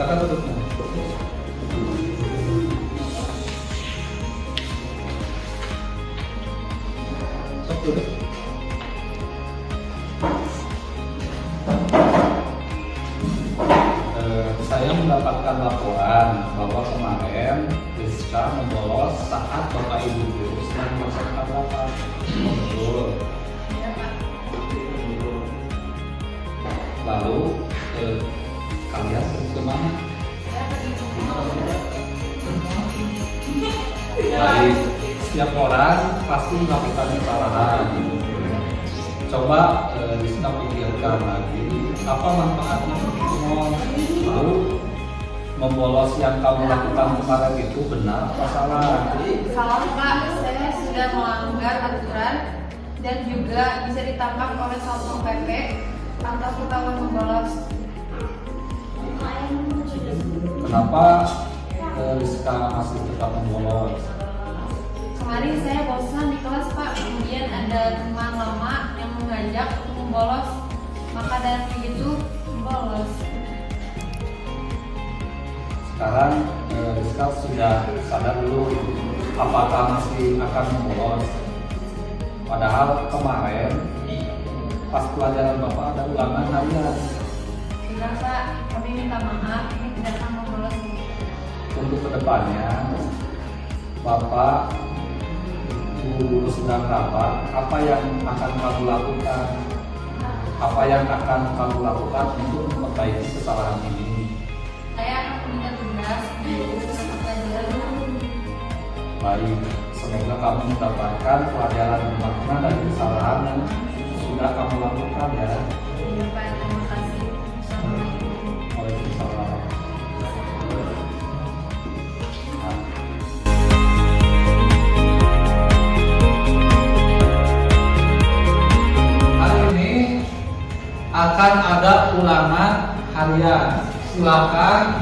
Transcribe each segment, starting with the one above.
Silakan duduknya. Sok duduk. Saya mendapatkan laporan bahwa kemarin Rizka membolos saat Bapak Ibu guru sedang melaksanakan rapat. Betul. Lalu kalian pergi kemana? Baik, setiap orang pasti melakukan kesalahan. Coba Rizka pikirkan lagi apa manfaatnya pertemuan. Lalu membolos yang kamu lakukan kemarin itu benar atau salah? Salah Pak, saya sudah melanggar aturan dan juga bisa ditangkap oleh Satpol PP atau ketahuan membolos. Kenapa Rizka masih tetap membolos? Kemarin saya bosan di kelas Pak, kemudian ada teman lama yang mengajak untuk membolos, maka dari itu membolos. Sekarang Rizka sudah sadar dulu apakah masih akan membolos. Padahal kemarin pas pelajaran Bapak ada ulangan harian. Sudah Pak, kami minta maaf, ini tidak akan membolos. Untuk kedepannya Bapak guru sedang rapat, apa yang akan kamu lakukan? Apa yang akan kamu lakukan untuk memperbaiki kesalahan ini? Saya akan meminta tugas untuk pelajaran. Baik, semoga kamu mendapatkan pelajaran bermakna dari kesalahan yang sudah kamu lakukan ya. Iya Pak, terima kasih. Assalamualaikum. Waalaikumsalam. Nah. Hari ini akan ada ulangan harian. Silakan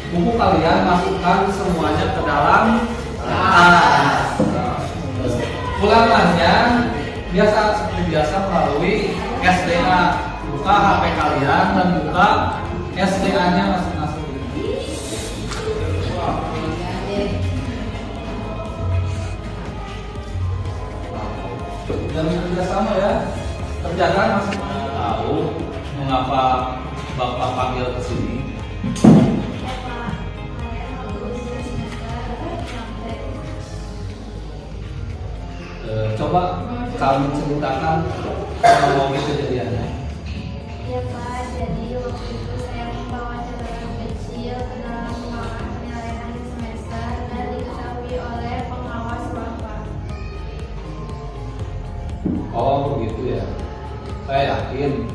buku kalian masukkan semuanya ke dalam tas. Ulangannya biasa seperti biasa melalui SDA. Buka HP kalian dan buka SDA-nya masing-masing. Dan kerjasama ya, kerjakan masing-masing. Tahu mengapa Bapak panggil ke sini? Coba kamu ceritakan kronologi kejadiannya. Ya Pak, jadi waktu itu saya membawa catatan kecil ke dalam ruangan penilaian akhir semester dan diketahui oleh pengawas Bapak. Oh begitu ya. Saya yakin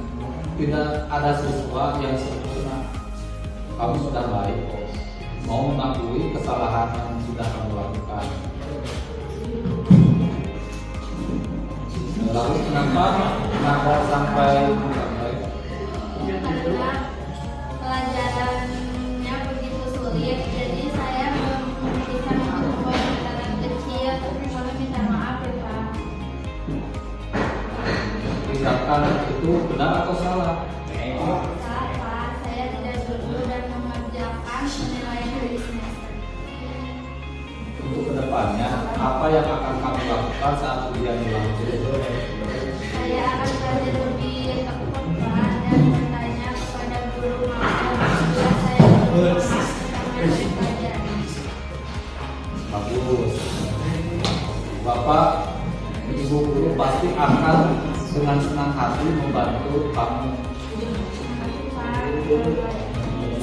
tidak ada siswa yang sempurna. Kamu sudah baik kok. Mau mengakui kesalahan yang sudah kamu lakukan. Lalu kenapa sampai tidak baik? Karena pelajarannya begitu sulit, jadi saya memutuskan untuk membawa catatan kecil. Kami minta maaf ya Pak. Tindakan itu benar atau salah? Salah Pak, saya tidak duduk dan mengerjakan penilaian dari semester. Untuk kedepannya, apa yang akan kamu lakukan saat ujian berlangsung? Saya akan belajar lebih tekun Pak dan bertanya kepada guru maupun setelah saya berusaha belajar. Bagus. Bapak, Ibu guru pasti akan dengan senang hati membantu kamu.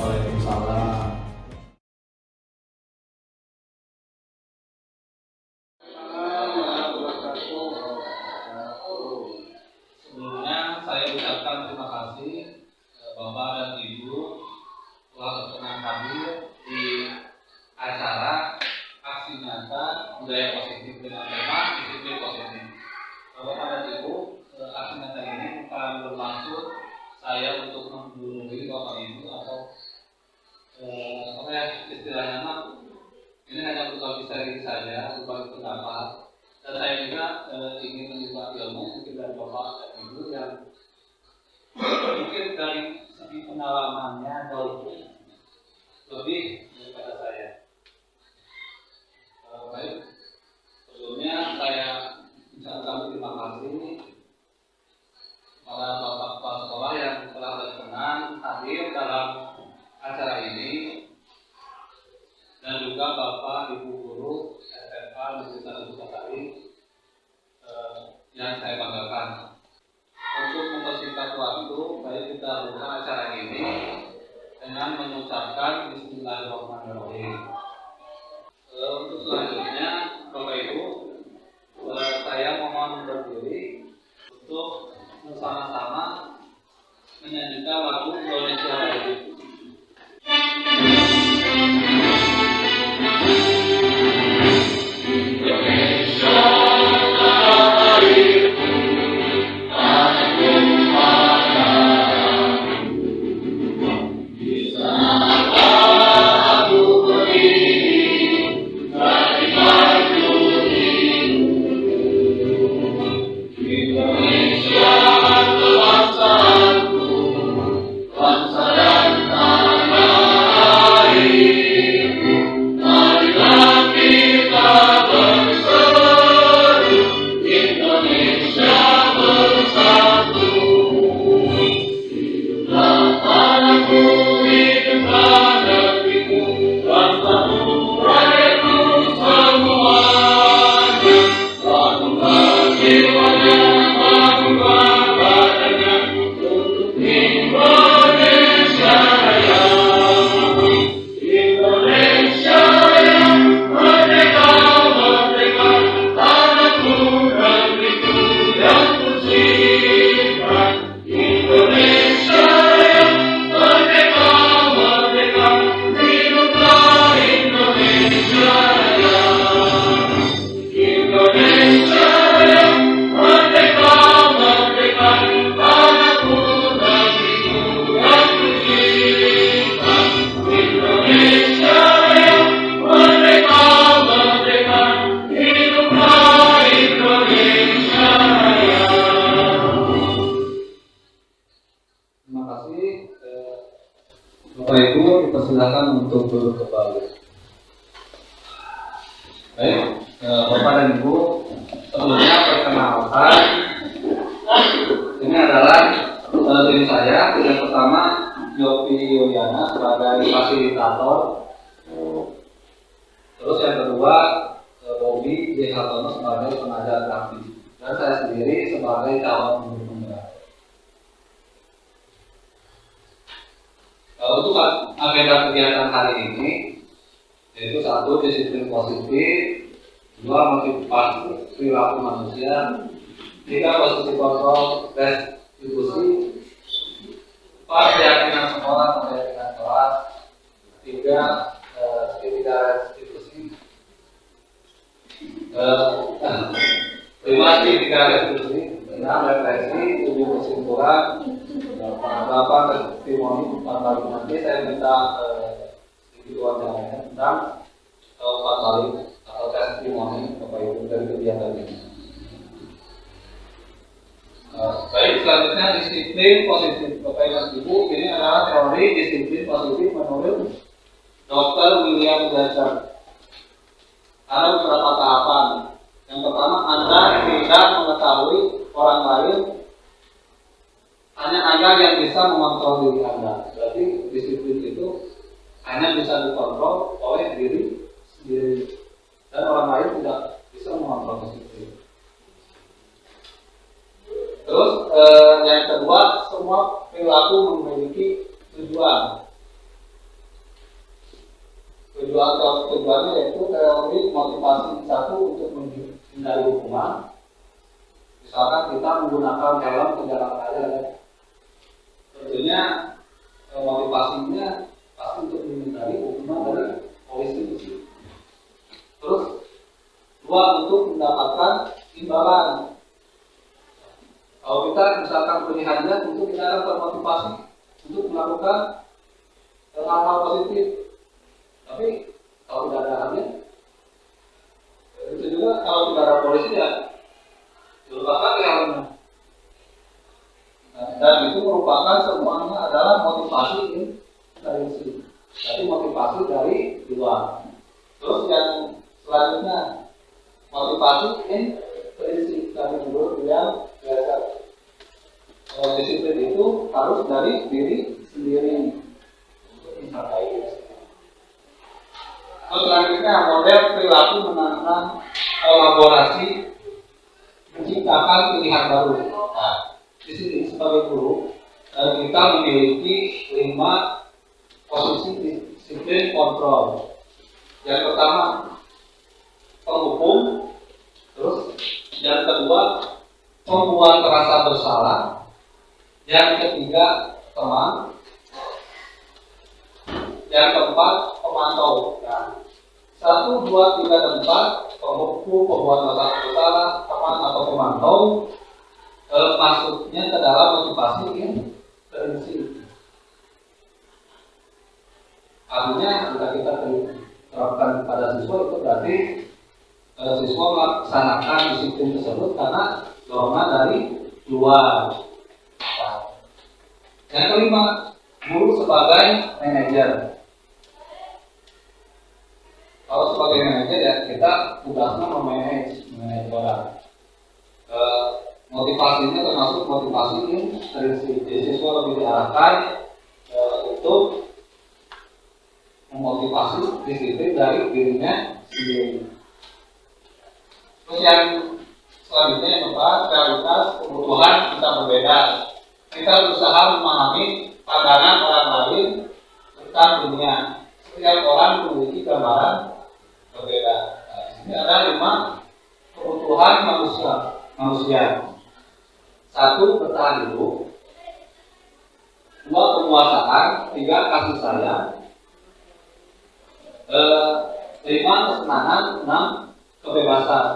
Waalaikumsalam. Sebelumnya saya ucapkan terima kasih Bapak dan Ibu telah berkenan hadir di acara aksi nyata budaya positif dengan tema disiplin positif. Bapak dan Ibu, aksi nyata ini bukan bermaksud saya untuk menggurui Bapak Ibu atau apa ya istilahnya mah, ini hanya untuk sharing saja, berbagi pendapat. Dan saya juga ingin menimba ilmu mungkin dari Bapak dan Ibu yang mungkin dari segi pengalamannya dari lebih daripada saya. Baik, sebelumnya saya ucapkan terima kasih kepada bapak kepala sekolah yang telah berkenan hadir dalam acara ini, dan juga bapak ibu guru SMA Negeri 1 Sukasari yang saya banggakan. Untuk mempersingkat waktu, baik kita buka acara ini dengan mengucapkan Bismillahirrahmanirrahim. Untuk selanjutnya, Bapak Ibu, saya mohon berdiri untuk bersama-sama menyanyikan lagu Indonesia Raya. Bapak Ibu dipersilakan untuk duduk kembali. Baik, Bapak dan Ibu, sebelumnya perkenalkan, ini adalah diri saya. Yang pertama, Yopi Yuliana sebagai fasilitator. Terus yang kedua, Bobi J. Hartono sebagai pengajar praktis, dan saya sendiri sebagai calon guru penggerak. Untuk agenda kegiatan hari ini, yaitu 1. Disiplin positif, 2. Motivasi perilaku manusia, 3. Posisi kontrol restitusi, 4. Keyakinan sekolah dan keyakinan kelas, 3. Etika restitusi, 5. Etika restitusi, 6. Refleksi, 7. Kesimpulan, 8. Testimoni. 4 kali nanti saya minta sedikit wawancaranya tentang 4 kali atau testimoni Bapak Ibu dari kegiatan ini. Baik, selanjutnya disiplin positif. Bapak Ibu, ini adalah teori disiplin positif menurut Dr. William Glasser. Ada beberapa tahapan. Yang pertama, Anda tidak mengetahui orang lain, hanya Anda yang bisa mengontrol diri Anda. Berarti disiplin itu hanya bisa dikontrol oleh diri sendiri, dan orang lain tidak bisa mengontrol disiplin. Terus yang kedua, semua perilaku memiliki tujuan. Tujuannya yaitu teori motivasi 1 untuk menghindari hukuman. Misalkan kita menggunakan helm ke jalan raya, tentunya motivasinya pasti untuk menghindari hukuman dari polisi. Terus 2, untuk mendapatkan imbalan. Kalau kita misalkan pilihannya, tentu kita akan termotivasi untuk melakukan hal-hal positif. Tapi kalau tidak ada halnya, itu juga kalau tidak ada polisi ya dilupakan helmnya. Dan itu merupakan semuanya adalah motivasi intrinsik. Jadi motivasi Motivasi intrinsik kami dulu yang biasa. Disiplin itu harus dari diri sendiri. Selanjutnya model perilaku menanam kolaborasi menciptakan pilihan baru. Nah, di sini sebagai guru kita memiliki 5 posisi disiplin kontrol. Yang pertama penghukum, terus yang kedua membuat merasa bersalah, yang ketiga teman, yang keempat pemantau. Nah, 1, 2, 3, dan 4 penghukum, pembuat merasa bersalah, teman atau pemantau masuknya ke dalam motivasi intrinsik. Artinya jika kita terapkan pada siswa itu berarti siswa melaksanakan disiplin tersebut karena dorongan dari luar. Nah, yang kelima, guru sebagai manajer. Kalau sebagai manajer ya kita tugasnya memanage orang. Motivasinya termasuk motivasi intrinsik. Jadi siswa lebih diarahkan untuk memotivasi disiplin dari dirinya sendiri. Terus yang selanjutnya yang keempat, realitas kebutuhan kita berbeda. Kita berusaha memahami pandangan orang lain tentang dunia. Setiap orang memiliki gambaran berbeda. Nah, di sini ada 5 kebutuhan manusia. 1, bertahan hidup. 2, kepuasan. 3, kasih sayang. 5, kesenangan. 6, kebebasan.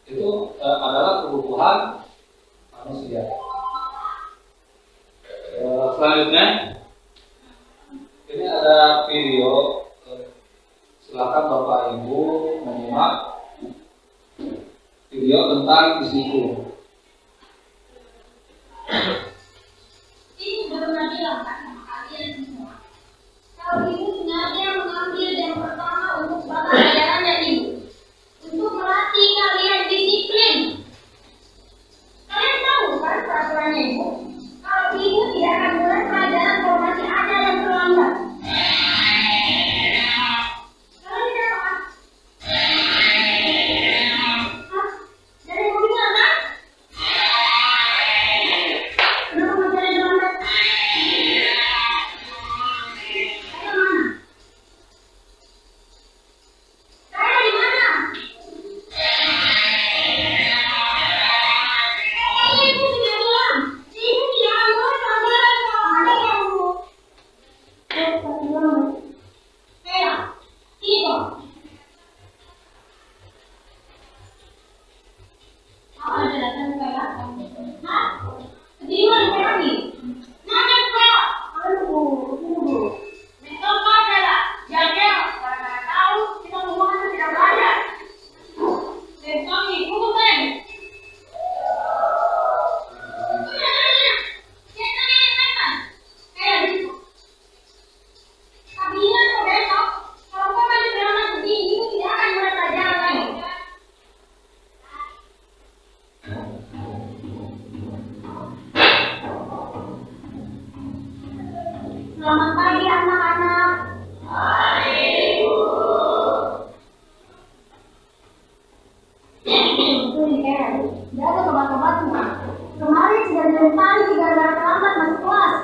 Itu adalah kebutuhan manusia. Selanjutnya ini ada video. Silakan Bapak Ibu menyimak video tentang disiplin. Ibu udah pernah bilang kan sama kalian semua, kalau ibu sengaja mengambil yang pertama untuk sebagai pelajarannya ibu, untuk melatih kalian disiplin. Kalian tahu kan peraturannya ibu? Kalau ibu tidak akan mulai pelajaran kalau masih ada yang terlambat. Kalian tidak tahu kan? Hah? Jadi ibu bilang kan? Kenapa masih ada yang terlambat? Saya mana? Saya di mana? Ibu tidak bilang. Ibu tidak akan mulai pelajaran kalau ada yang mau. Kasih bilang. Saya. Ibu. Apa ada datang saya? Hah? Ketiduran saya lagi. Nanya saya. Tunggu. Besok ada lah. Jaga. Karena tahu kita semua kan tidak belajar. Besok ibu kan. Selamat pagi anak-anak. Jaga sobat-sobatmu. Kemarin sudah dilemparin 3 gara terlambat masuk kelas.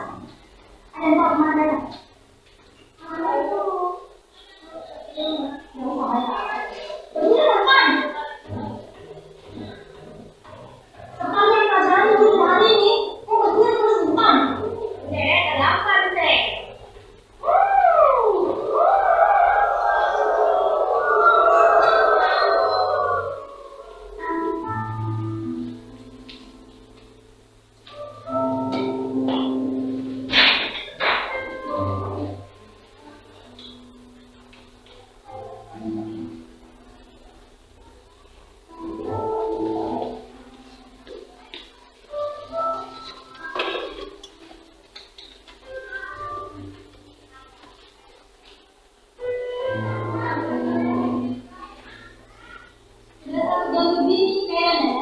Ada yang tahu kemana dia? Mana itu? Begini depan. Sekalian pelajaran dulu hari ini. Kok begini terus depan? Ada apa nih? dan begini kayaknya.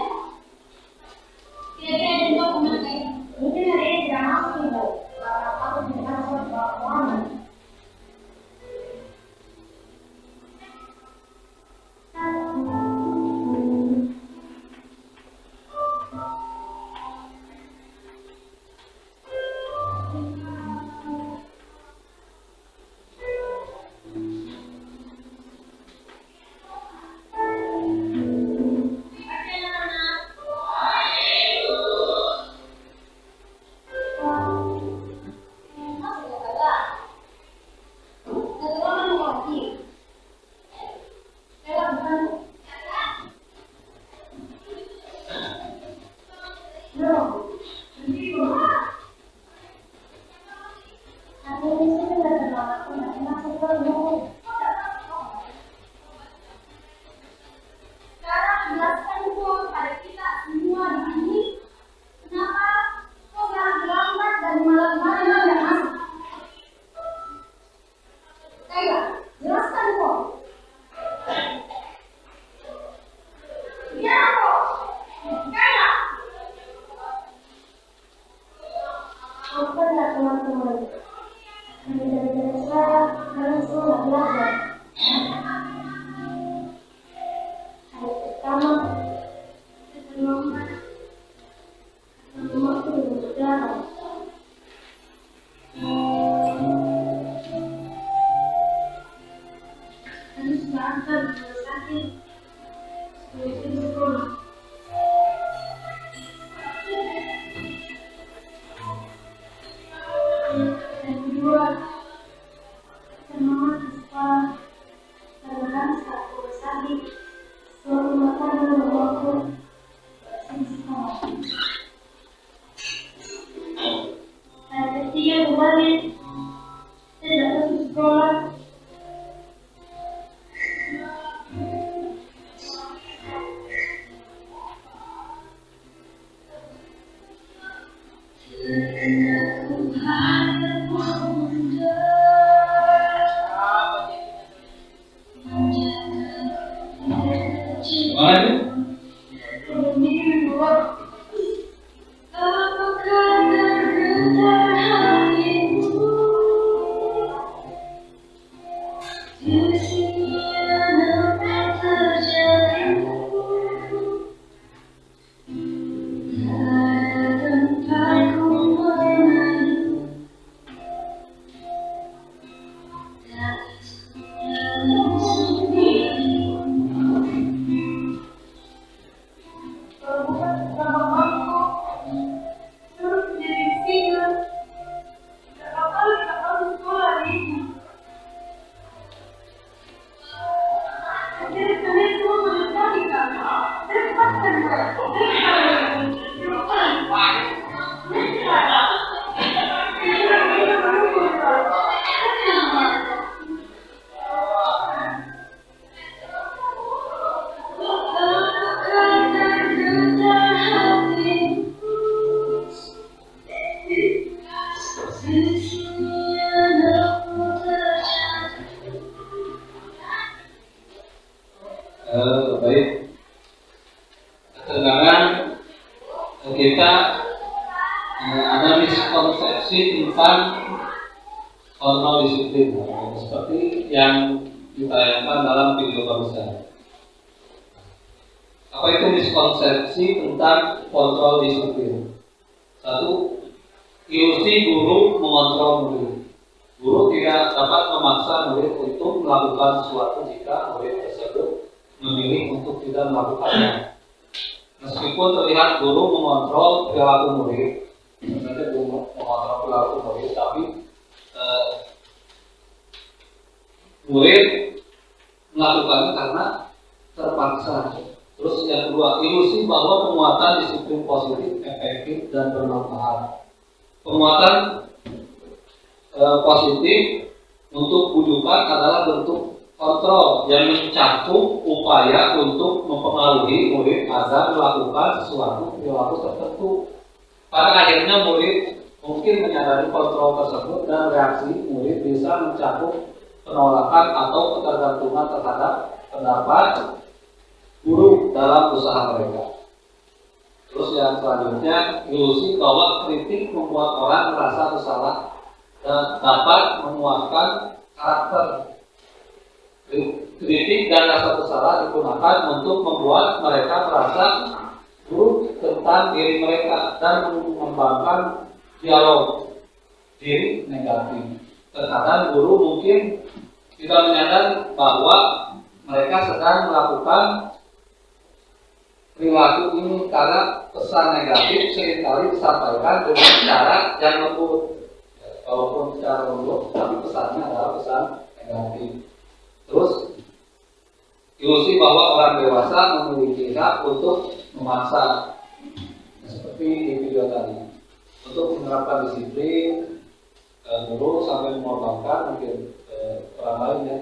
Kira-kira ada dokumen kayak mungkin hari ini tidak masuk nih Bu. Karena aku tidak masuk keuangan. Baik, sekarang kita ada miskonsepsi tentang kontrol disiplin seperti yang ditayangkan dalam video barusan. Apa itu miskonsepsi tentang kontrol disiplin? Satu, ilusi guru mengontrol murid. Guru tidak dapat memaksa murid untuk melakukan sesuatu jika murid tersebut memilih untuk tidak melakukannya. Meskipun terlihat guru mengontrol perilaku murid, sebenarnya guru mengontrol perilaku murid, tapi murid melakukannya karena terpaksa. Terus yang kedua, ilusi bahwa penguatan disiplin positif, efektif, dan bermanfaat. Penguatan positif untuk bujukan adalah bentuk kontrol yang mencakup upaya untuk mempengaruhi murid agar melakukan sesuatu perilaku tertentu. Pada akhirnya murid mungkin menyadari kontrol tersebut dan reaksi murid bisa mencakup penolakan atau ketergantungan terhadap pendapat guru dalam usaha mereka. Terus yang selanjutnya, ilusi bahwa kritik membuat orang merasa bersalah dan dapat menguatkan karakter. Kritik dan rasa bersalah digunakan untuk membuat mereka merasa buruk tentang diri mereka dan mengembangkan dialog diri negatif. Terkadang guru mungkin tidak menyadari bahwa mereka sedang melakukan perilaku ini karena pesan negatif seringkali disampaikan dengan cara yang lembut. Walaupun secara lembut, tapi pesannya adalah pesan negatif. Terus, ilusi bahwa orang dewasa memiliki hak untuk memaksa, seperti di video tadi, untuk menerapkan disiplin, guru sampai mengorbankan mungkin orang lain ya,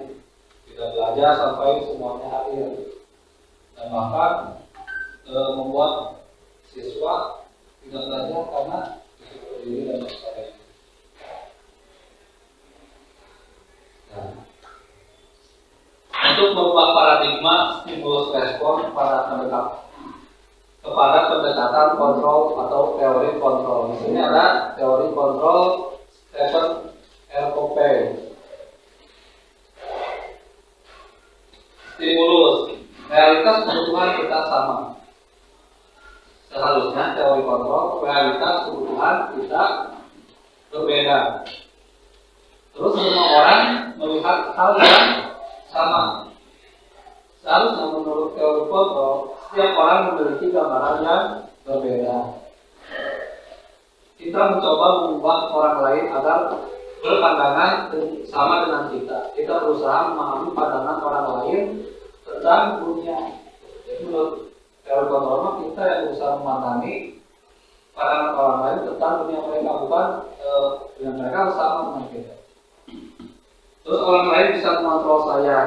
tidak belajar sampai semuanya akhir, dan bahkan membuat siswa tidak belajar karena diri dan sebagainya. Untuk merubah paradigma stimulus respon kepada pendekatan kontrol atau teori kontrol. Di sini ada teori kontrol Stephen R. Covey. Stimulus, realitas kebutuhan kita sama. Seharusnya teori kontrol, realitas kebutuhan kita berbeda. Terus semua orang melihat hal yang sama. Seharusnya menurut teori kontrol, setiap orang memiliki gambaran yang berbeda. Kita mencoba mengubah orang lain agar berpandangan sama dengan kita. Kita berusaha memahami pandangan orang lain tentang dunia. Jadi menurut teori kontrol, kita yang berusaha memahami pandangan orang lain tentang dunia mereka, bukan dunia mereka sama dengan kita. Terus orang lain bisa mengontrol saya.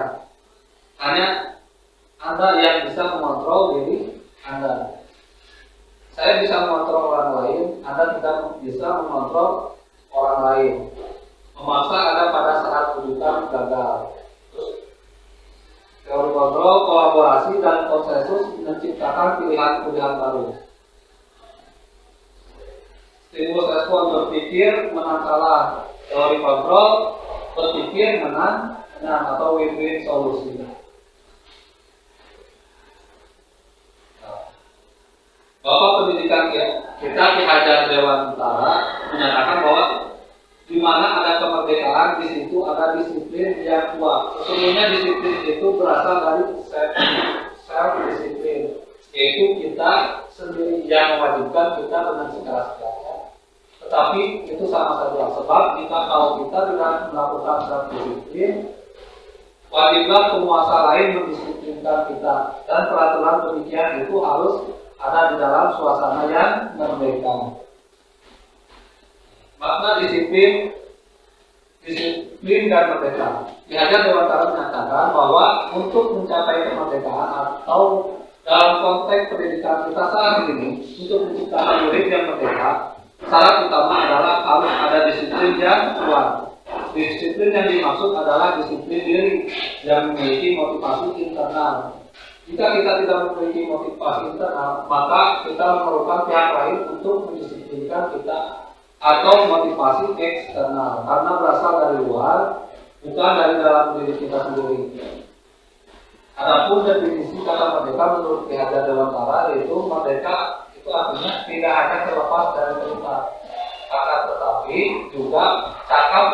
Hanya Anda yang bisa mengontrol diri Anda. Saya bisa mengontrol orang lain, Anda tidak bisa mengontrol orang lain. Memaksa Anda pada saat kejutan gagal. Terus teori kontrol, kolaborasi dan konsensus menciptakan pilihan-pilihan baru. Stimulus respon berpikir menang kalah. Teori kontrol berpikir menang atau win-win solusi. Bapak pendidikan kita Ki Hajar Dewantara menyatakan bahwa di mana ada kemerdekaan, di situ ada disiplin yang kuat. Sesungguhnya disiplin itu berasal dari self disiplin, yaitu kita sendiri yang mewajibkan kita dengan segala-galanya. Tetapi itu sama saja, sebab kalau kita tidak melakukan self disiplin, wajiblah penguasa lain mendisiplinkan kita, dan peraturan demikian itu harus ada di dalam suasana yang merdeka. Makna disiplin dan merdeka. Ki Hajar Dewantara menyatakan bahwa untuk mencapai kemerdekaan atau dalam konteks pendidikan kita saat ini, untuk menciptakan murid yang merdeka, syarat utama adalah harus ada disiplin yang kuat. Disiplin yang dimaksud adalah disiplin diri yang memiliki motivasi internal. Jika kita tidak memiliki motivasi internal, maka kita memerlukan pihak lain untuk mendisiplinkan kita, atau motivasi eksternal karena berasal dari luar, bukan dari dalam diri kita sendiri. Adapun definisi kata merdeka menurut Ki Hajar Dewantara, yaitu merdeka itu artinya tidak hanya terlepas dari perintah, akan tetapi juga cakap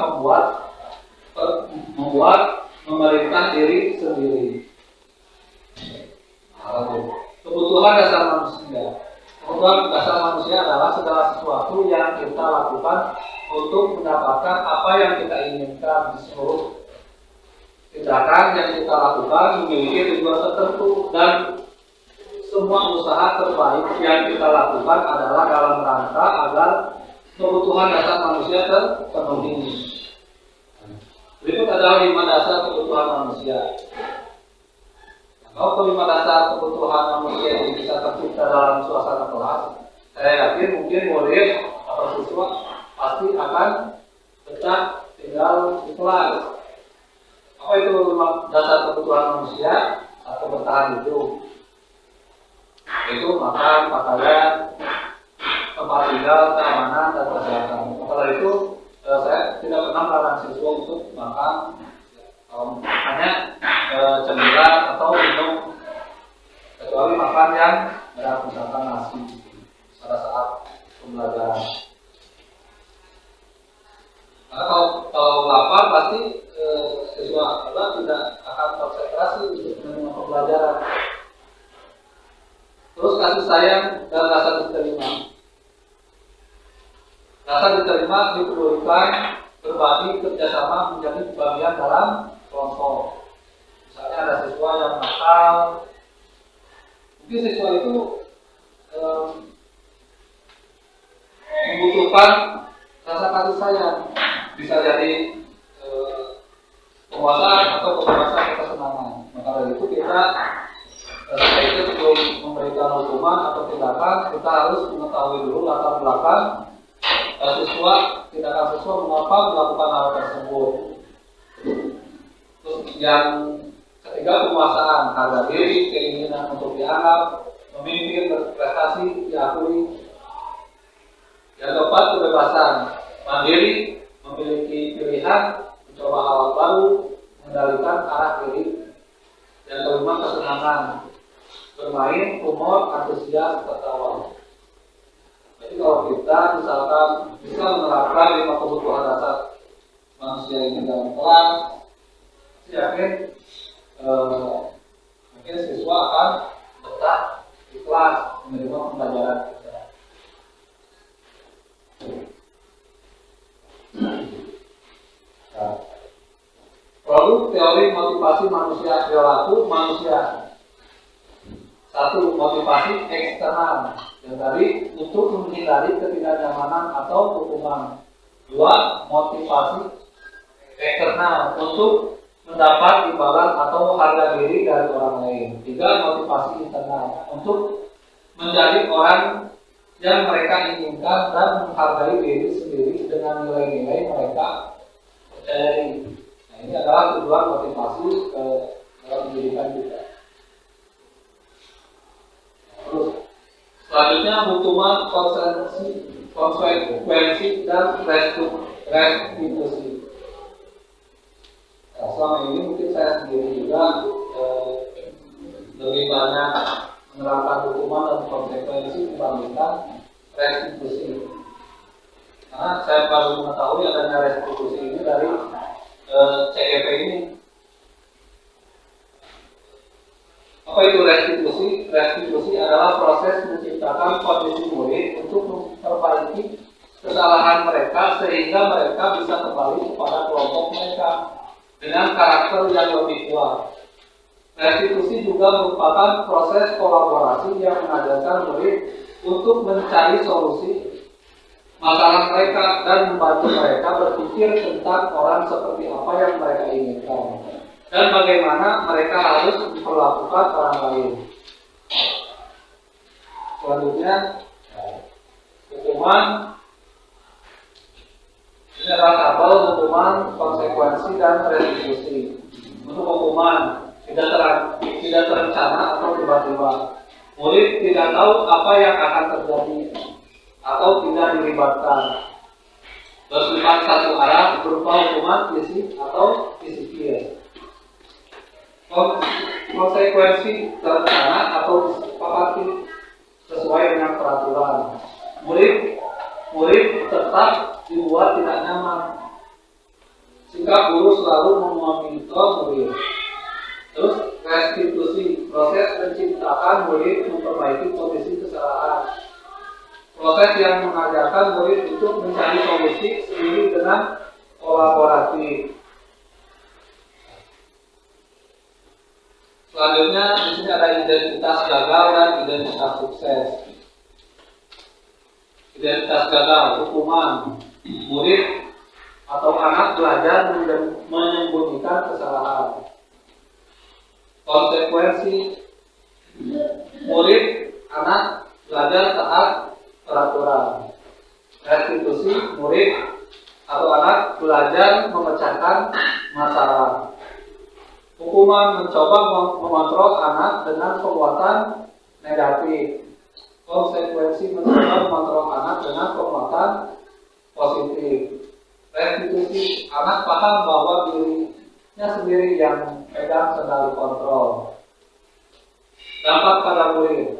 membuat memerintah diri sendiri. Kebutuhan dasar manusia. Kebutuhan dasar manusia adalah segala sesuatu yang kita lakukan untuk mendapatkan apa yang kita inginkan. Di seluruh tindakan yang kita lakukan memiliki tujuan tertentu, dan semua usaha terbaik yang kita lakukan adalah dalam rangka agar kebutuhan dasar manusia terpenuhi. Berikut adalah 5 dasar kebutuhan manusia. Kalau kelima dasar kebutuhan manusia ini bisa tercipta dalam suasana kelas, saya yakin mungkin murid atau siswa pasti akan betah tinggal di kelas. Apa itu 5 dasar kebutuhan manusia atau bertahan hidup? yaitu makan, pakaian, tempat tinggal, keamanan, dan kesehatan. Maka dari itu saya tidak pernah melarang siswa untuk makan, hanya cemilan atau minum, kecuali makan yang berat, misalkan nasi pada saat pembelajaran. Karena kalau lapar pasti siswa tidak akan konsentrasi untuk menerima pembelajaran. Terus kasih sayang dan rasa diterima. Rasa diterima diperlukan berbagi kerjasama menjadi bagian dalam kelompok. Misalnya ada siswa yang nakal, mungkin siswa itu membutuhkan rasa kasih sayang, bisa jadi penguasaan atau kebebasan atau kesenangan. Maka dari itu kita setelah itu sebelum memberikan hukuman atau tindakan, kita harus mengetahui dulu latar belakang tindakan siswa mengapa melakukan hal tersebut. Terus yang ketiga, penguasaan, harga diri, keinginan untuk dianggap, memimpin, berprestasi, diakui. Yang keempat, kebebasan, mandiri, memiliki pilihan, mencoba hal baru, mengendalikan arah diri. Yang kelima, kesenangan, bermain, humor, antusias, tertawa. Jadi kalau kita misalkan bisa menerapkan 5 kebutuhan dasar manusia ini dalam kelas, saya yakin mungkin siswa akan betah di kelas menerima pembelajaran kita. Produk teori motivasi manusia perilaku manusia. 1. Motivasi eksternal, yang tadi untuk menghindari ketidaknyamanan atau hukuman. 2. Motivasi eksternal, untuk mendapat imbalan atau harga diri dari orang lain. 3. Motivasi internal, untuk menjadi orang yang mereka inginkan dan menghargai diri sendiri dengan nilai-nilai mereka percayai. Nah, ini adalah tujuan motivasi dalam pendidikan kita. Terus selanjutnya, hukuman, konsekuensi, dan restitusi. Nah, selama ini mungkin saya sendiri juga lebih banyak menerapkan hukuman dan konsekuensi dibandingkan restitusi. Karena saya baru mengetahui adanya restitusi ini dari CEP ini. Apa itu restitusi? Restitusi adalah proses menciptakan kondisi murid untuk memperbaiki kesalahan mereka sehingga mereka bisa kembali kepada kelompok mereka dengan karakter yang lebih kuat. Restitusi juga merupakan proses kolaborasi yang mengajarkan murid untuk mencari solusi masalah mereka dan membantu mereka berpikir tentang orang seperti apa yang mereka inginkan dan bagaimana mereka harus memperlakukan orang lain. Selanjutnya, hukuman. Ini adalah tabel hukuman, konsekuensi, dan restitusi. Untuk hukuman tidak terencana atau tiba-tiba. Murid tidak tahu apa yang akan terjadi atau tidak dilibatkan. Bersifat satu arah berupa hukuman fisik atau fisikil. Konsekuensi terencana atau disepakati sesuai dengan peraturan. Murid tetap dibuat tidak nyaman. Sikap guru selalu memonitor murid. Terus restitusi, proses menciptakan murid memperbaiki kondisi kesalahan. Proses yang mengajarkan murid untuk mencari solusi sendiri dengan kolaboratif. Selanjutnya di sini ada identitas gagal dan identitas sukses. Identitas gagal, hukuman. Murid atau anak belajar menyembunyikan kesalahan. Konsekuensi, murid, anak belajar taat peraturan. Restitusi, murid atau anak belajar memecahkan masalah. Hukuman, mencoba mengontrol anak dengan penguatan negatif. Konsekuensi mencoba mengontrol anak dengan penguatan positif. Restitusi, anak paham bahwa dirinya sendiri yang pegang kendali kontrol. Dampak pada murid: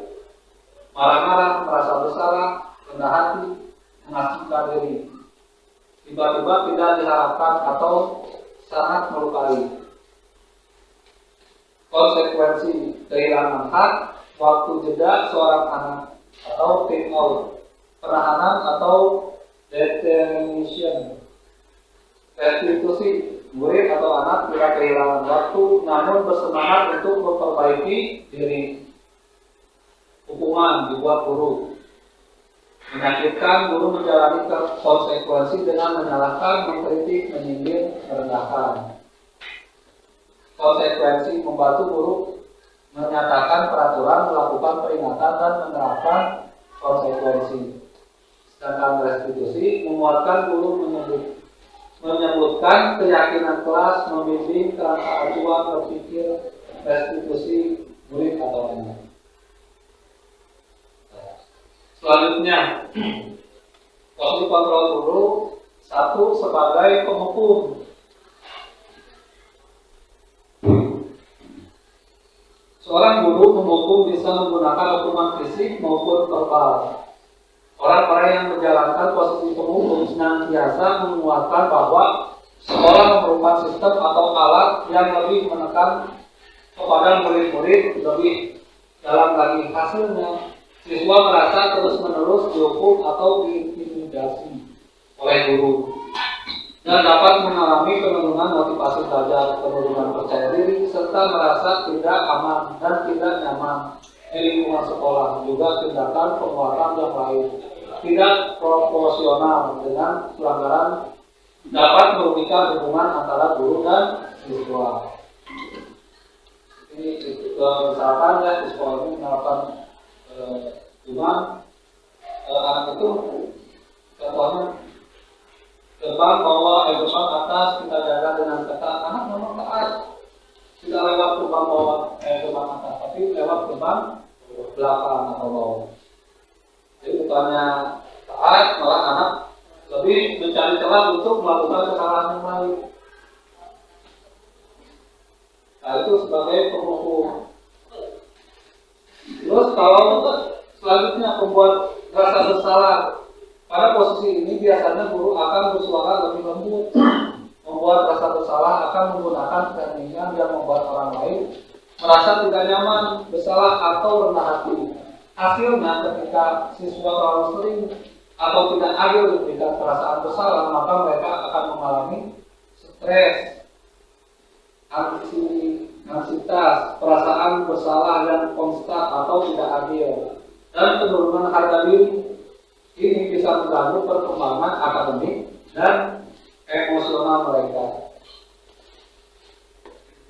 marah-marah, merasa bersalah, rendah hati, mengasingkan diri, tiba-tiba tidak diharapkan atau sangat melukai. Konsekuensi: kehilangan hak, waktu jeda seorang anak atau take out, penahanan atau detention. Restitusi, murid atau anak tidak kehilangan waktu namun bersemangat untuk memperbaiki diri. Hukuman, dibuat guru. Menyakitkan, guru menjalani konsekuensi dengan menyalahkan, mengkritik, menyindir, merendahkan. Konsekuensi, membantu guru menyatakan peraturan, melakukan peringatan dan menerapkan konsekuensi. Sedangkan restitusi, menguatkan guru menyebutkan keyakinan kelas, membimbing kerangka acuan berpikir. Restitusi murid atau anak. Selanjutnya, posisi kontrol guru. 1. Sebagai penghukum. Seorang guru menghukum bisa menggunakan hukuman fisik maupun verbal. Orang-orang yang menjalankan posisi penghukum senantiasa menguatkan bahwa sekolah merupakan sistem atau alat yang lebih menekan kepada murid-murid lebih dalam lagi. Hasilnya, siswa merasa terus-menerus dihukum atau diintimidasi oleh guru dan dapat mengalami penurunan motivasi belajar, penurunan percaya diri, serta merasa tidak aman dan tidak nyaman di lingkungan sekolah. Juga tindakan penguatan yang lain tidak proporsional dengan pelanggaran dapat merugikan hubungan antara guru dan siswa. Ini misalkan ya di sekolah ini melakukan hubungan anak itu, contohnya gerbang bawah, gerbang atas kita jaga dengan ketat. Anak memang taat, tidak lewat gerbang bawah, gerbang atas, tapi lewat gerbang belakang atau bawah. Jadi bukannya taat, malah anak lebih mencari celah untuk melakukan kesalahan yang lain. Nah, itu sebagai penghukum. Terus kalau selanjutnya membuat rasa bersalah, pada posisi ini biasanya guru akan bersuara lebih lembut. Membuat rasa bersalah akan menggunakan keheningan yang membuat orang lain merasa tidak nyaman, bersalah atau rendah hati. Hasilnya, ketika siswa terlalu sering atau tidak adil diberikan perasaan bersalah, maka mereka akan mengalami stres, anksitas, perasaan bersalah yang konstan atau tidak adil, dan penurunan harga diri. Ini bisa mengganggu perkembangan akademik dan emosional mereka.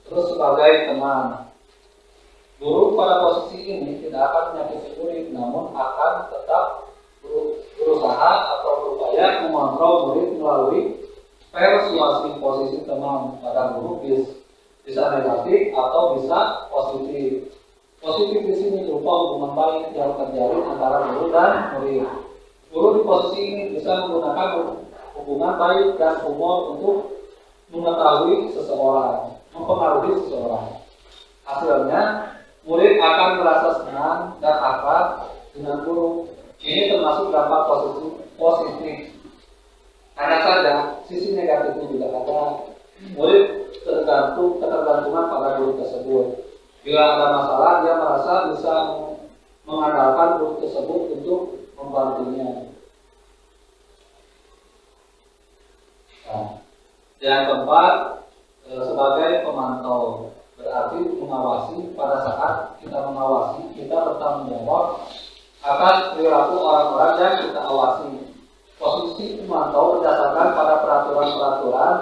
Terus sebagai teman, guru pada posisi ini tidak akan menyakiti murid, namun akan tetap berusaha atau berupaya mengontrol murid melalui persuasi. Posisi teman pada guru bisa negatif atau bisa positif. Positif di sini berupa hubungan baik yang terjalin antara guru dan murid. Guru di posisi ini bisa menggunakan hubungan baik dan humor untuk mengetahui seseorang, mempengaruhi seseorang. Hasilnya, murid akan merasa senang dan akrab dengan guru. Ini termasuk dampak positif. Hanya saja sisi negatifnya juga ada. Murid ketergantungan pada guru tersebut. Bila ada masalah, dia merasa bisa mengandalkan guru tersebut untuk membantunya. Nah, yang keempat, sebagai pemantau, berarti mengawasi. Pada saat kita mengawasi, kita bertanggung jawab atas perilaku orang-orang yang kita awasi. Posisi pemantau berdasarkan pada peraturan-peraturan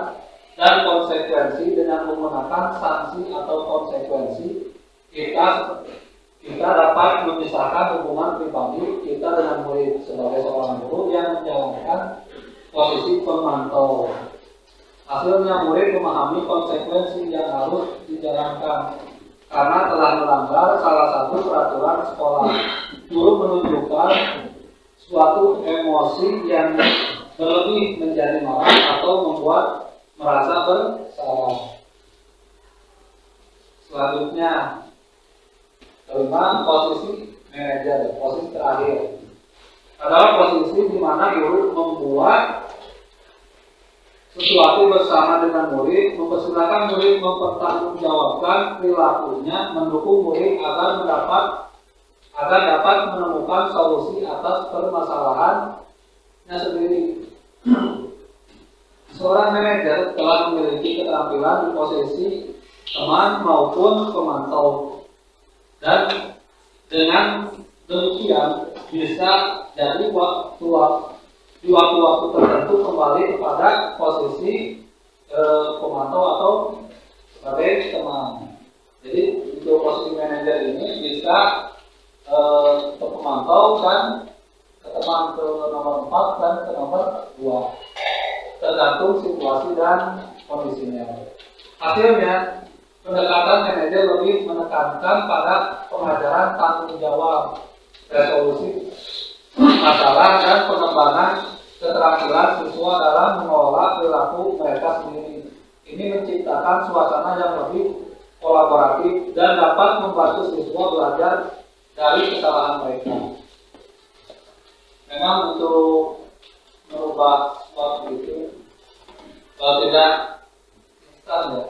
dan konsekuensi dengan menggunakan sanksi atau konsekuensi. Kita dapat memisahkan hubungan pribadi kita dengan murid sebagai seorang guru yang menjalankan posisi pemantau. Hasilnya, murid memahami konsekuensi yang harus dijalankan karena telah melanggar salah satu peraturan sekolah. Guru menunjukkan suatu emosi yang berlebih menjadi marah atau membuat merasa bersalah. Selanjutnya, kelima, posisi manajer. Posisi terakhir adalah posisi di mana guru membuat sesuatu bersama dengan murid, mempersilahkan murid mempertanggungjawabkan perilakunya, mendukung murid agar dapat menemukan solusi atas permasalahannya sendiri. Seorang manajer telah memiliki keterampilan di posisi teman maupun pemantau, dan dengan demikian bisa jadi di waktu-waktu tertentu kembali kepada posisi pemantau atau sebagai teman. Jadi untuk posisi manajer ini bisa ke pemantau dan ke teman ke nomor 4 dan ke nomor 2, tergantung situasi dan kondisinya. Hasilnya, pendekatan manajer lebih menekankan pada pengajaran tanggung jawab, resolusi masalah, dan pengembangan keterampilan siswa dalam mengelola perilaku mereka sendiri. Ini menciptakan suasana yang lebih kolaboratif dan dapat membantu siswa belajar dari kesalahan mereka. Memang untuk merubah sesuatu itu tidak instan ya,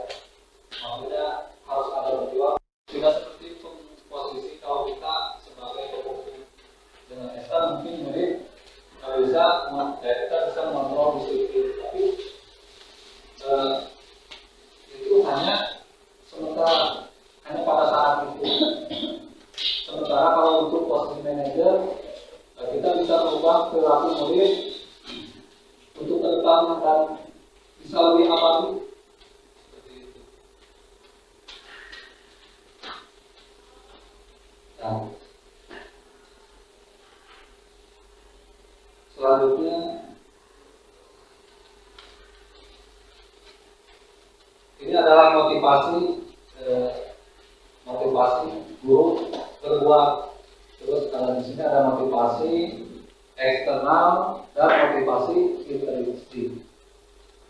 tidak harus ada berjuang. Tidak seperti posisi kalau kita sebagai pemimpin dengan instan mungkin murid kita bisa mengontrol disiplin, tapi itu hanya sementara, hanya pada saat itu. Sementara kalau untuk posisi manajer, kita bisa merubah perilaku murid untuk ke depan dan bisa lebih abadi. Seperti itu. Nah, selanjutnya ini adalah motivasi guru berbuat. Terus kalau di sini ada motivasi eksternal dan motivasi intrinsik.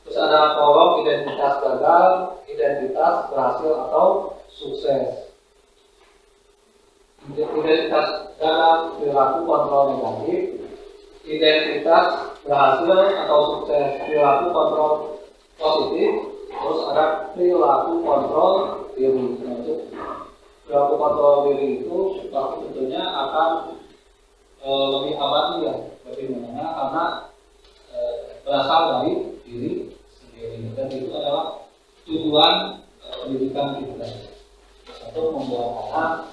Terus ada kolom identitas gagal, identitas berhasil atau sukses. Identitas gagal perilaku kontrol negatif, identitas berhasil atau sukses perilaku kontrol positif. Terus ada perilaku kontrol diri. Perilaku kontrol diri itu pasti tentunya akan lebih abadi ya, lebih menengah karena berasal dari diri sendiri, dan itu adalah tujuan pendidikan kita untuk membuat anak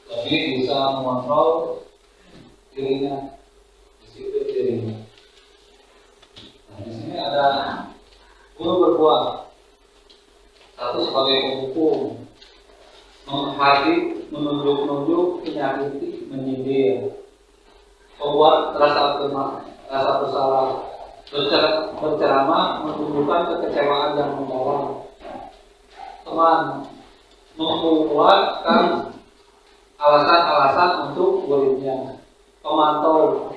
lebih bisa mengontrol dirinya, disiplin dirinya. Nah, di sini ada guru berbuat. Satu sebagai penghukum, menghardik, menunjuk-nunjuk, menyakiti, menyindir, membuat rasa bersalah, berceramah, menunjukkan kekecewaan yang mendalam. Teman, membuatkan alasan-alasan untuk muridnya. Pemantau,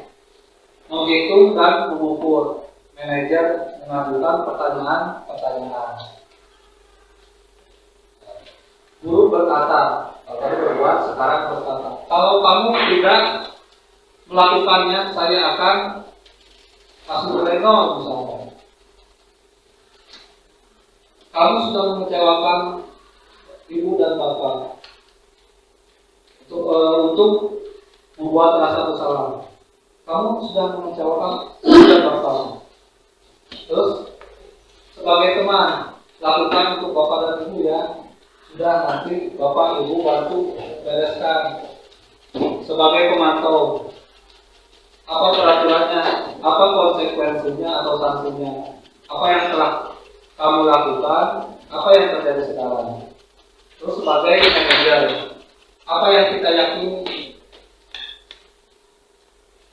menghitung dan mengukur. Manajer mengajukan pertanyaan-pertanyaan. Guru berkata, kalau berbuat, sekarang berkata, kalau kamu tidak melakukannya, saya akan kasih nilai 0 misalnya. Kamu sudah mengecewakan ibu dan bapak untuk membuat rasa bersalah. Kamu sudah mengecewakan ibu dan bapak. Terus sebagai teman, lakukan untuk bapak dan ibu ya. Sudah, nanti bapak ibu bantu bereskan. Sebagai pemantau, apa peraturannya, apa konsekuensinya atau sanksinya, apa yang telah kamu lakukan, apa yang terjadi sekarang. Terus sebagai manajer, apa yang kita yakini,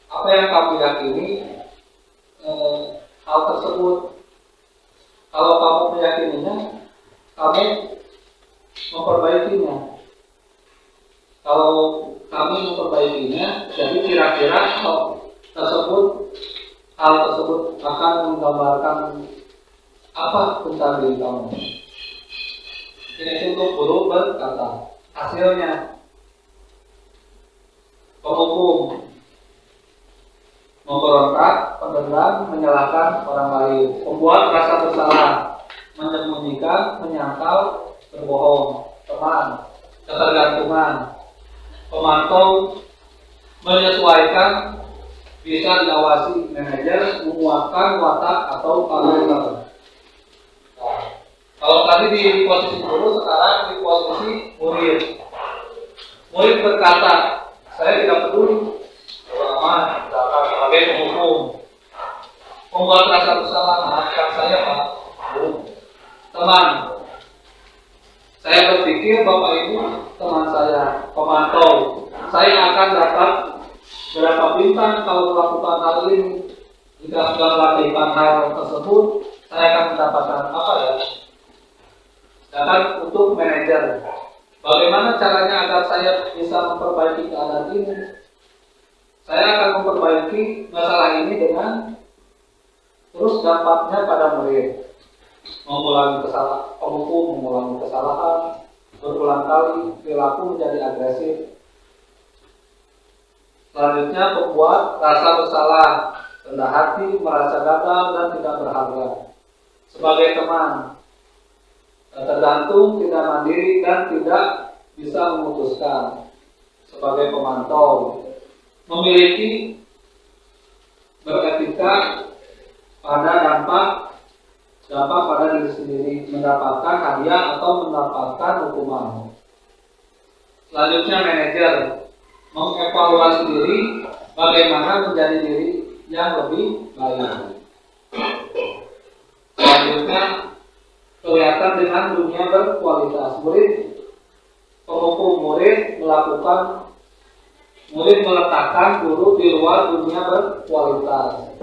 apa yang kamu yakini hal tersebut. Kalau kamu meyakininya, kamu memperbaikinya. Kalau kami memperbaikinya, jadi kira-kira hal tersebut akan menggambarkan apa tentang diri kamu. Ini untuk guru berkata, hasilnya penghukum, memberontak, pendendam, menyalahkan orang lain, membuat rasa bersalah, menyembunyikan, menyangkal, berbohong, teman, ketergantungan, pemantau, menyesuaikan, bisa diawasi, manajer, menguatkan watak atau karakter. Nah, kalau tadi di posisi guru, sekarang di posisi murid. Murid berkata, saya tidak peduli, aman, misalkan sebagai penghukum, membuat rasa bersalah, maafkan saya Pak. Teman, saya berpikir Bapak Ibu teman saya, pemantau, saya akan dapat berapa bintang kalau melakukan hal ini. Jika sudah melakukan hal tersebut, saya akan mendapatkan apa ya? Dan untuk manajer, bagaimana caranya agar saya bisa memperbaiki keadaan ini? Saya akan memperbaiki masalah ini dengan terus dampaknya pada murid, mengulangi kesalahan, penghukum mengulangi kesalahan, berulang kali perilaku menjadi agresif. Selanjutnya, pembuat rasa bersalah, rendah hati, merasa gagal dan tidak berharga. Sebagai teman, tergantung, tidak mandiri dan tidak bisa memutuskan. Sebagai pemantau, memiliki beretika pada dampak pada diri sendiri, mendapatkan hadiah atau mendapatkan hukuman. Selanjutnya, manajer, mengevaluasi diri, bagaimana menjadi diri yang lebih baik. Selanjutnya, kelihatan dengan dunia berkualitas. Penghukum murid meletakkan guru di luar dunia berkualitas.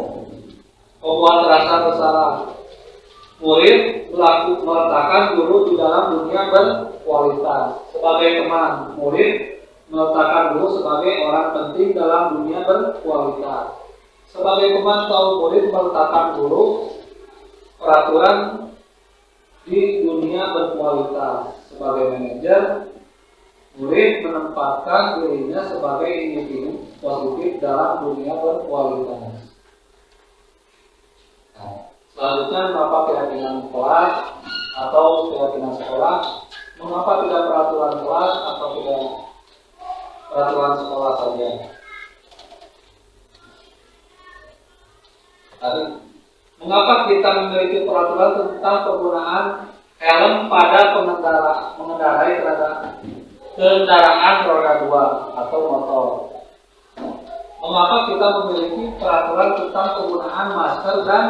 Membuat rasa bersalah, murid meletakkan guru di dalam dunia berkualitas. Sebagai teman, murid meletakkan guru sebagai orang penting dalam dunia berkualitas. Sebagai pemantau, murid meletakkan guru peraturan di dunia berkualitas. Sebagai manajer, murid menempatkan dirinya sebagai individu positif dalam dunia berkualitas. Selanjutnya, mengapa keyakinan kelas atau keyakinan sekolah? Mengapa tidak peraturan kelas atau tidak peraturan sekolah saja? Tadi, mengapa kita memiliki peraturan tentang penggunaan helm pada mengendarai kendaraan roda 2 atau motor? Mengapa kita memiliki peraturan tentang penggunaan masker dan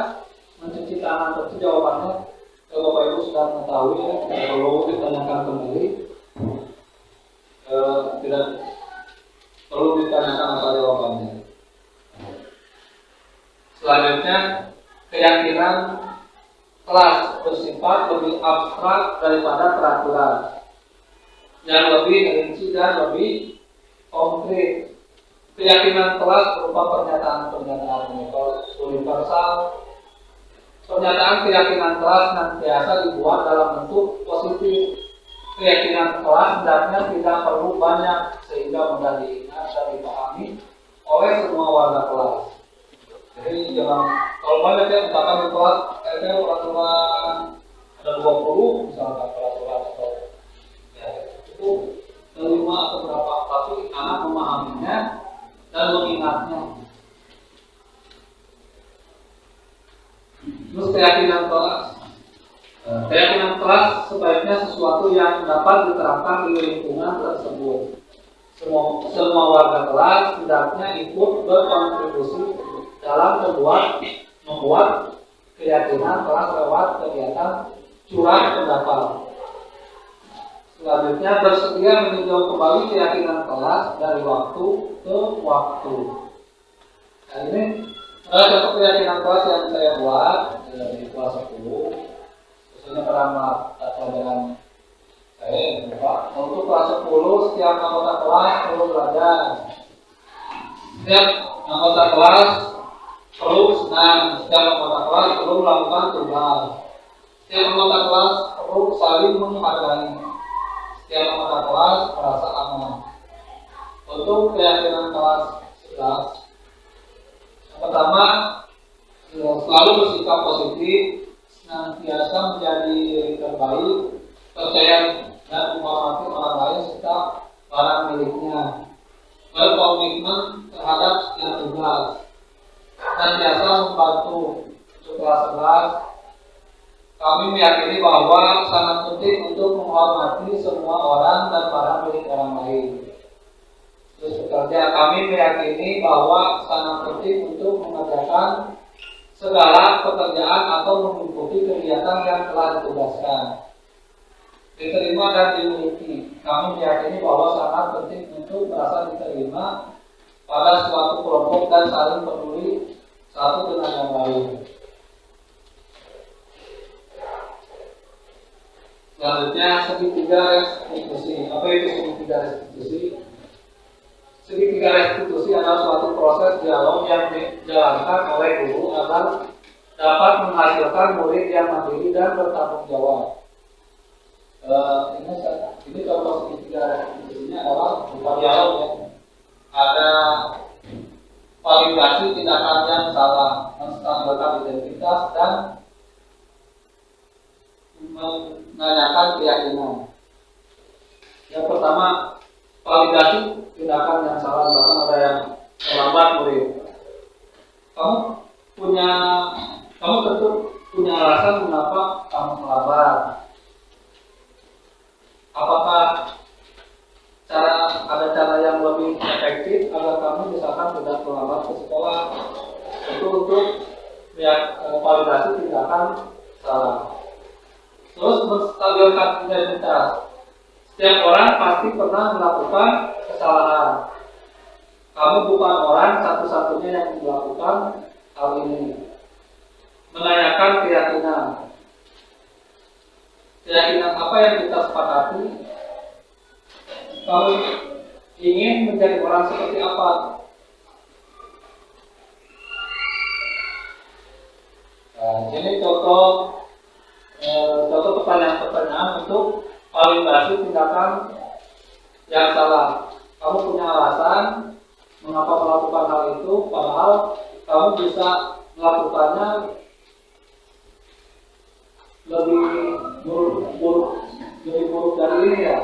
mencuci tangan? Tentu jawabannya Bapak Ibu sudah mengetahui, perlu ditanyakan kembali. Tidak perlu ditanyakan apa jawabannya. Selanjutnya, keyakinan kelas bersifat lebih abstrak daripada peraturan, yang lebih rinci dan lebih konkret. Keyakinan kelas berupa pernyataan universal. Pernyataan keyakinan kelas senantiasa dibuat dalam bentuk positif. Keyakinan kelas hendaknya tidak perlu banyak sehingga mudah diingat dan dipahami oleh semua warga kelas. Jadi jangan kalau banyak ya, misalkan di kelas peraturan ada 20 misalkan peraturan atau ya, itu 5 atau berapa, tapi anak memahaminya dan mengingatnya. Terus keyakinan kelas. Keyakinan kelas sebaiknya sesuatu yang dapat diterapkan di lingkungan tersebut. Semua warga kelas hendaknya ikut berkontribusi dalam membuat keyakinan kelas lewat kegiatan curah pendapat. Selanjutnya, bersedia meninjau kembali keyakinan kelas dari waktu ke waktu. Nah, ini adalah contoh keyakinan kelas yang saya buat di kelas 10, khususnya pada pelajaran Oke, lupa. Untuk kelas 10, setiap anggota kelas perlu belajar. Setiap anggota kelas perlu senang. Setiap anggota kelas perlu melakukan tugas. Setiap anggota kelas perlu saling menghargai. Setiap anggota kelas merasa aman. Untuk keyakinan kelas 11, yang pertama, selalu bersikap positif, senantiasa menjadi diri terbaik, percaya dan menghormati orang lain serta barang miliknya, berkomitmen terhadap setiap tugas, senantiasa membantu. Untuk kelas 11, kami meyakini bahwa sangat penting untuk menghormati semua orang dan barang milik orang lain. Terus bekerja, kami meyakini bahwa sangat penting untuk mengerjakan segala pekerjaan atau mengikuti kegiatan yang telah ditugaskan. Diterima dan dimiliki, kami meyakini bahwa sangat penting untuk merasa diterima pada suatu kelompok dan saling peduli satu dengan yang lain. Selanjutnya, segitiga restitusi. Apa itu segitiga restitusi? Segitiga restitusi adalah suatu proses dialog yang dijalankan oleh guru agar dapat menghasilkan murid yang mandiri dan bertanggung jawab. Ini contoh segitiga restitusinya adalah berupa dialog ya. Ada validasi tindakan yang salah, menstabilkan identitas dan menanyakan keyakinan. Yang pertama, validasi tindakan yang salah, bahkan ada yang terlambat murid. Kamu tentu punya alasan mengapa kamu terlambat. Apakah ada cara yang lebih efektif agar kamu misalkan tidak terlambat ke sekolah? Itu untuk validasi tindakan salah. Terus menstabilkan identitas. Setiap orang pasti pernah melakukan kesalahan. Kamu bukan orang satu-satunya yang melakukan hal ini. Menanyakan keyakinan. Keyakinan apa yang kita sepakati? Kamu ingin menjadi orang seperti apa? Nah, ini contoh pertanyaan untuk validasi tindakan yang salah. Kamu punya alasan mengapa melakukan hal itu, padahal kamu bisa melakukannya lebih buruk dari ini ya.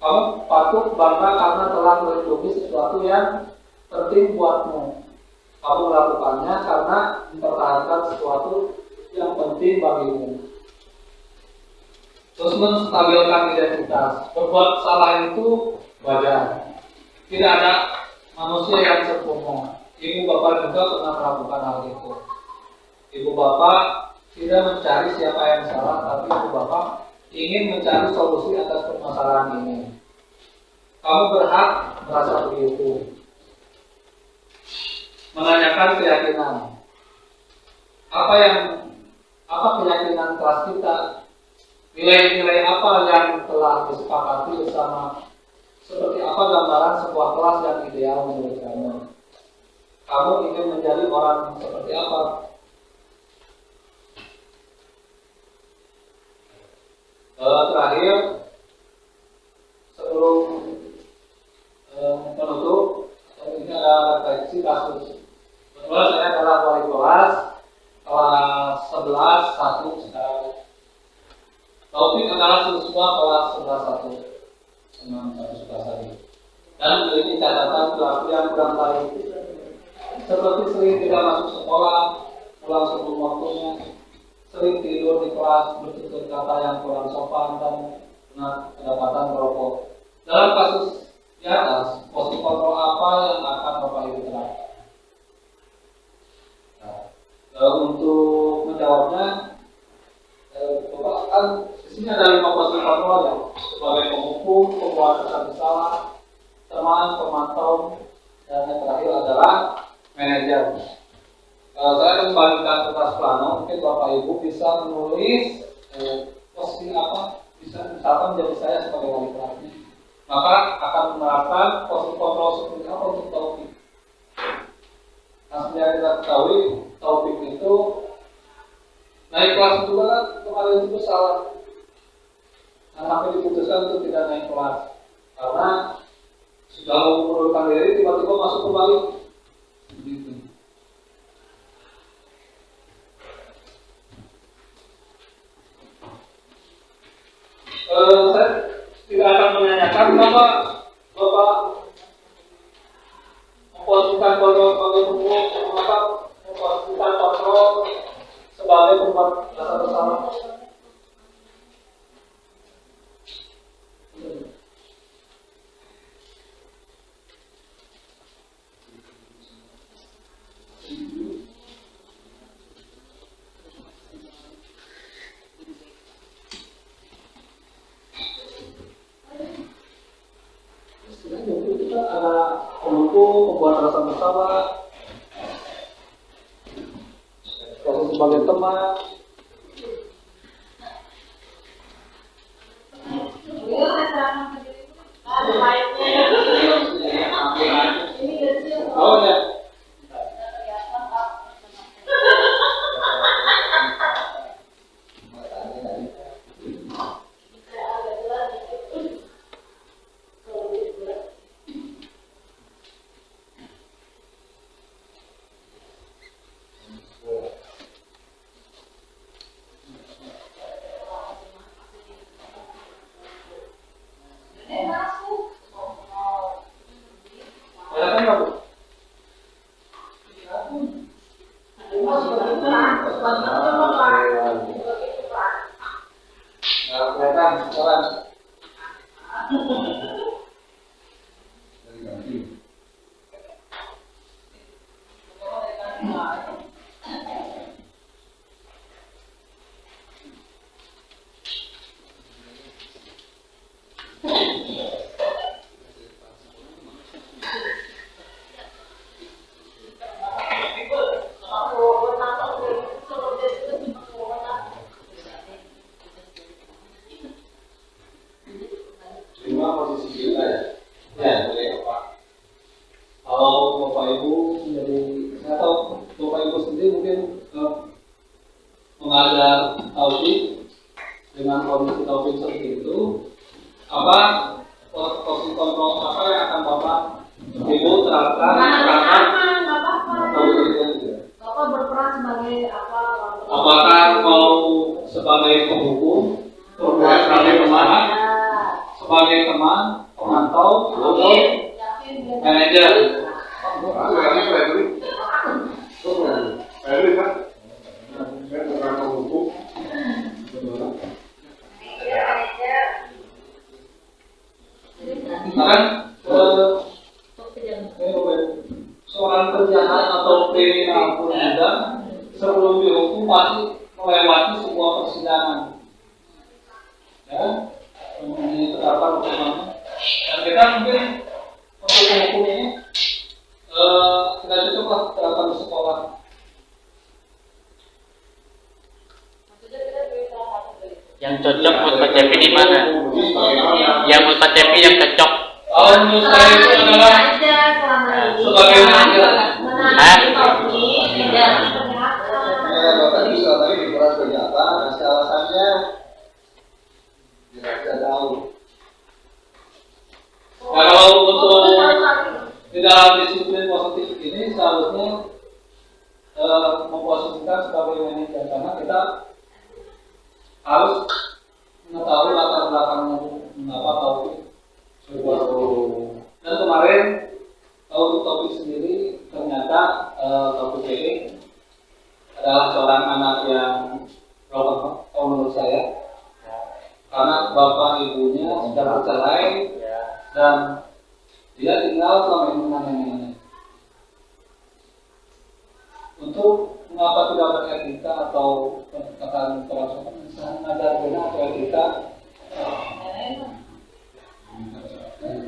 Kamu patut bangga karena telah melindungi sesuatu yang penting buatmu. Kamu melakukannya karena mempertahankan sesuatu yang penting bagimu. Terus menstabilkan identitas. Berbuat salah itu wajar. Tidak ada manusia yang sempurna. Ibu bapak juga pernah melakukan hal itu. Ibu bapak tidak mencari siapa yang salah, tapi ibu bapak ingin mencari solusi atas permasalahan ini. Kamu berhak merasa begitu. Menanyakan keyakinan. Apa keyakinan kelas kita? Nilai-nilai apa yang telah disepakati bersama? Seperti apa gambaran sebuah kelas yang ideal menurut kamu? Kamu ingin menjadi orang seperti apa? Terakhir, sebelum penutup, ini ada refleksi kasus. Kebetulan saya adalah wali kelas 11 1 sekarang. Taufik adalah siswa kelas 11 1 senang satu sekolah saya. Dan memiliki catatan perilaku yang kurang baik, seperti sering tidak masuk sekolah, pulang sebelum waktunya, sering tidur di kelas, bertutur kata yang kurang sopan, dan kedapatan merokok. Dalam kasus di atas, posisi kontrol apa yang akan Bapak Ibu terapkan? Untuk menjawabnya, Bapak kan di sini ada 5 posisi kontrol ya, sebagai penghukum, pembuat kesan bersalah, teman, pemantau, dan yang terakhir adalah manajer. Saya kembalikan ke kelas plano, mungkin Bapak Ibu bisa menulis posisi apa, bisa misalkan menjadi saya sebagai wali kelasnya, maka akan menerapkan posisi kontrol seperti apa untuk Taufik. Nah, sebenarnya kita ketahui Taufik itu naik kelas juga kan kemarin itu salah. Nah, sampai diputuskan untuk tidak naik kelas karena sudah mengundurkan diri tiba-tiba masuk kembali. Begitu. Saya tidak akan menanyakan kenapa Bapak memposisikan kontrol sebagai hukum, kenapa memposisikan kontrol sebagai tempat dasar bersama. Kita ada pendukung, pembuat rasa bersama, posisi sebagai teman. Oh ya. Seorang terjahat atau kriminal pun juga sebelum dihukum pasti melewati sebuah persidangan, ya, ditetapkan hukumannya. Dan kita mungkin untuk menghukum ini tidak cocok lah terapkan di sekolah. Yang cocok buat Pak Cepi di mana? Yang buat Pak Cepi yang cocok. Menurut saya itu adalah sebagai manajer. Bapak bisa tadi dikuras pernyataan, kasih alasannya tidak tahu. Kalau untuk di dalam disiplin positif ini seharusnya memposisikan sebagai manajer karena kita harus mengetahui latar belakangnya mengapa Taufik berbuat begitu. Dan kemarin untuk Taufik sendiri ternyata Taufik ini adalah seorang anak yang kalau menurut saya karena bapak ibunya sudah bercerai dan dia tinggal selama ini dengan neneknya. Untuk mengapa tidak beretika atau perkataan perasaan mengajar benar atau etika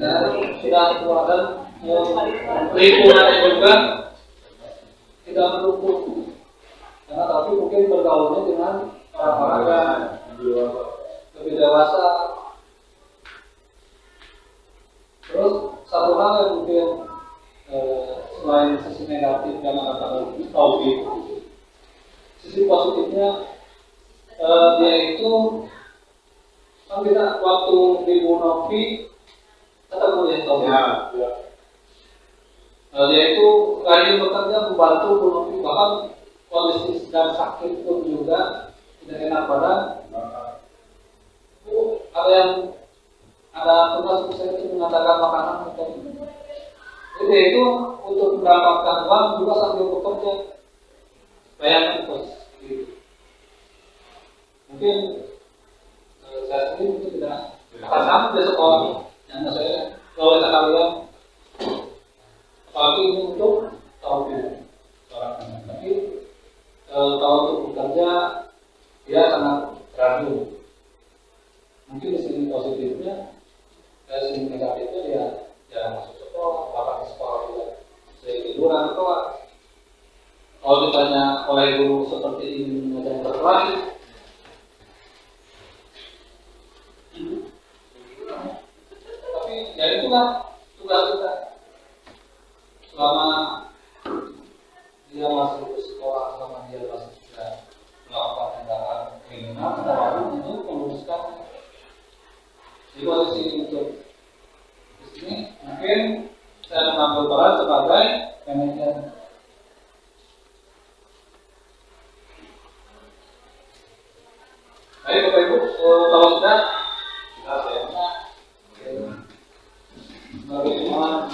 dan sudah keluarkan lingkungannya juga tidak mendukung karena tapi mungkin bergaulnya dengan orang-orang yang lebih dewasa Terus satu hal yang mungkin selain sisi negatif yang kata Taufik, sisi positifnya dia itu kan kita waktu di Munofi ketemu ya Taufik. Dia itu rajin bekerja membantu Munofi, bahkan kondisi sedang sakit pun juga tidak enak badan. Ada tugas saya itu mengadakan makanan atau jadi itu untuk mendapatkan uang juga sambil bekerja. Bayangkan itu. Mungkin saya sendiri itu tidak akan sama di sekolah yang saya kalau kalian apalagi ini untuk Taufik tapi kalau untuk bekerja dia sangat ragu. Mungkin di sini positifnya, sini negatifnya dia jarang masuk sekolah, bahkan di sekolah juga sering tiduran kelas. Kalau ditanya oleh guru seperti ini mengajar berkelas, tapi ya itulah tugas kita. Selama dia masih bersekolah, selama dia masih tidak melakukan tindakan kriminal, kita harus untuk meluruskan. Di posisi untuk di sini mungkin saya mengambil peran sebagai manajer. Baik Bapak Ibu, kalau sudah kita bagaimana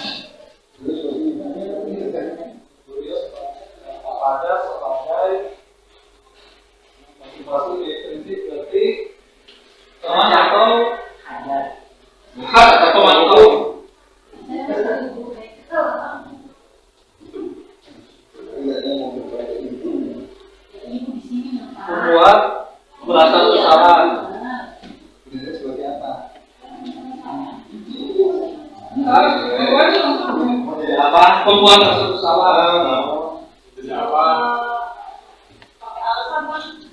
ada sebagai motivasi prinsip berarti teman atau atau pemantau membuat merasa bersalah. Seperti apa? Mau jadi apa? Membuat merasa bersalah. Jadi apa?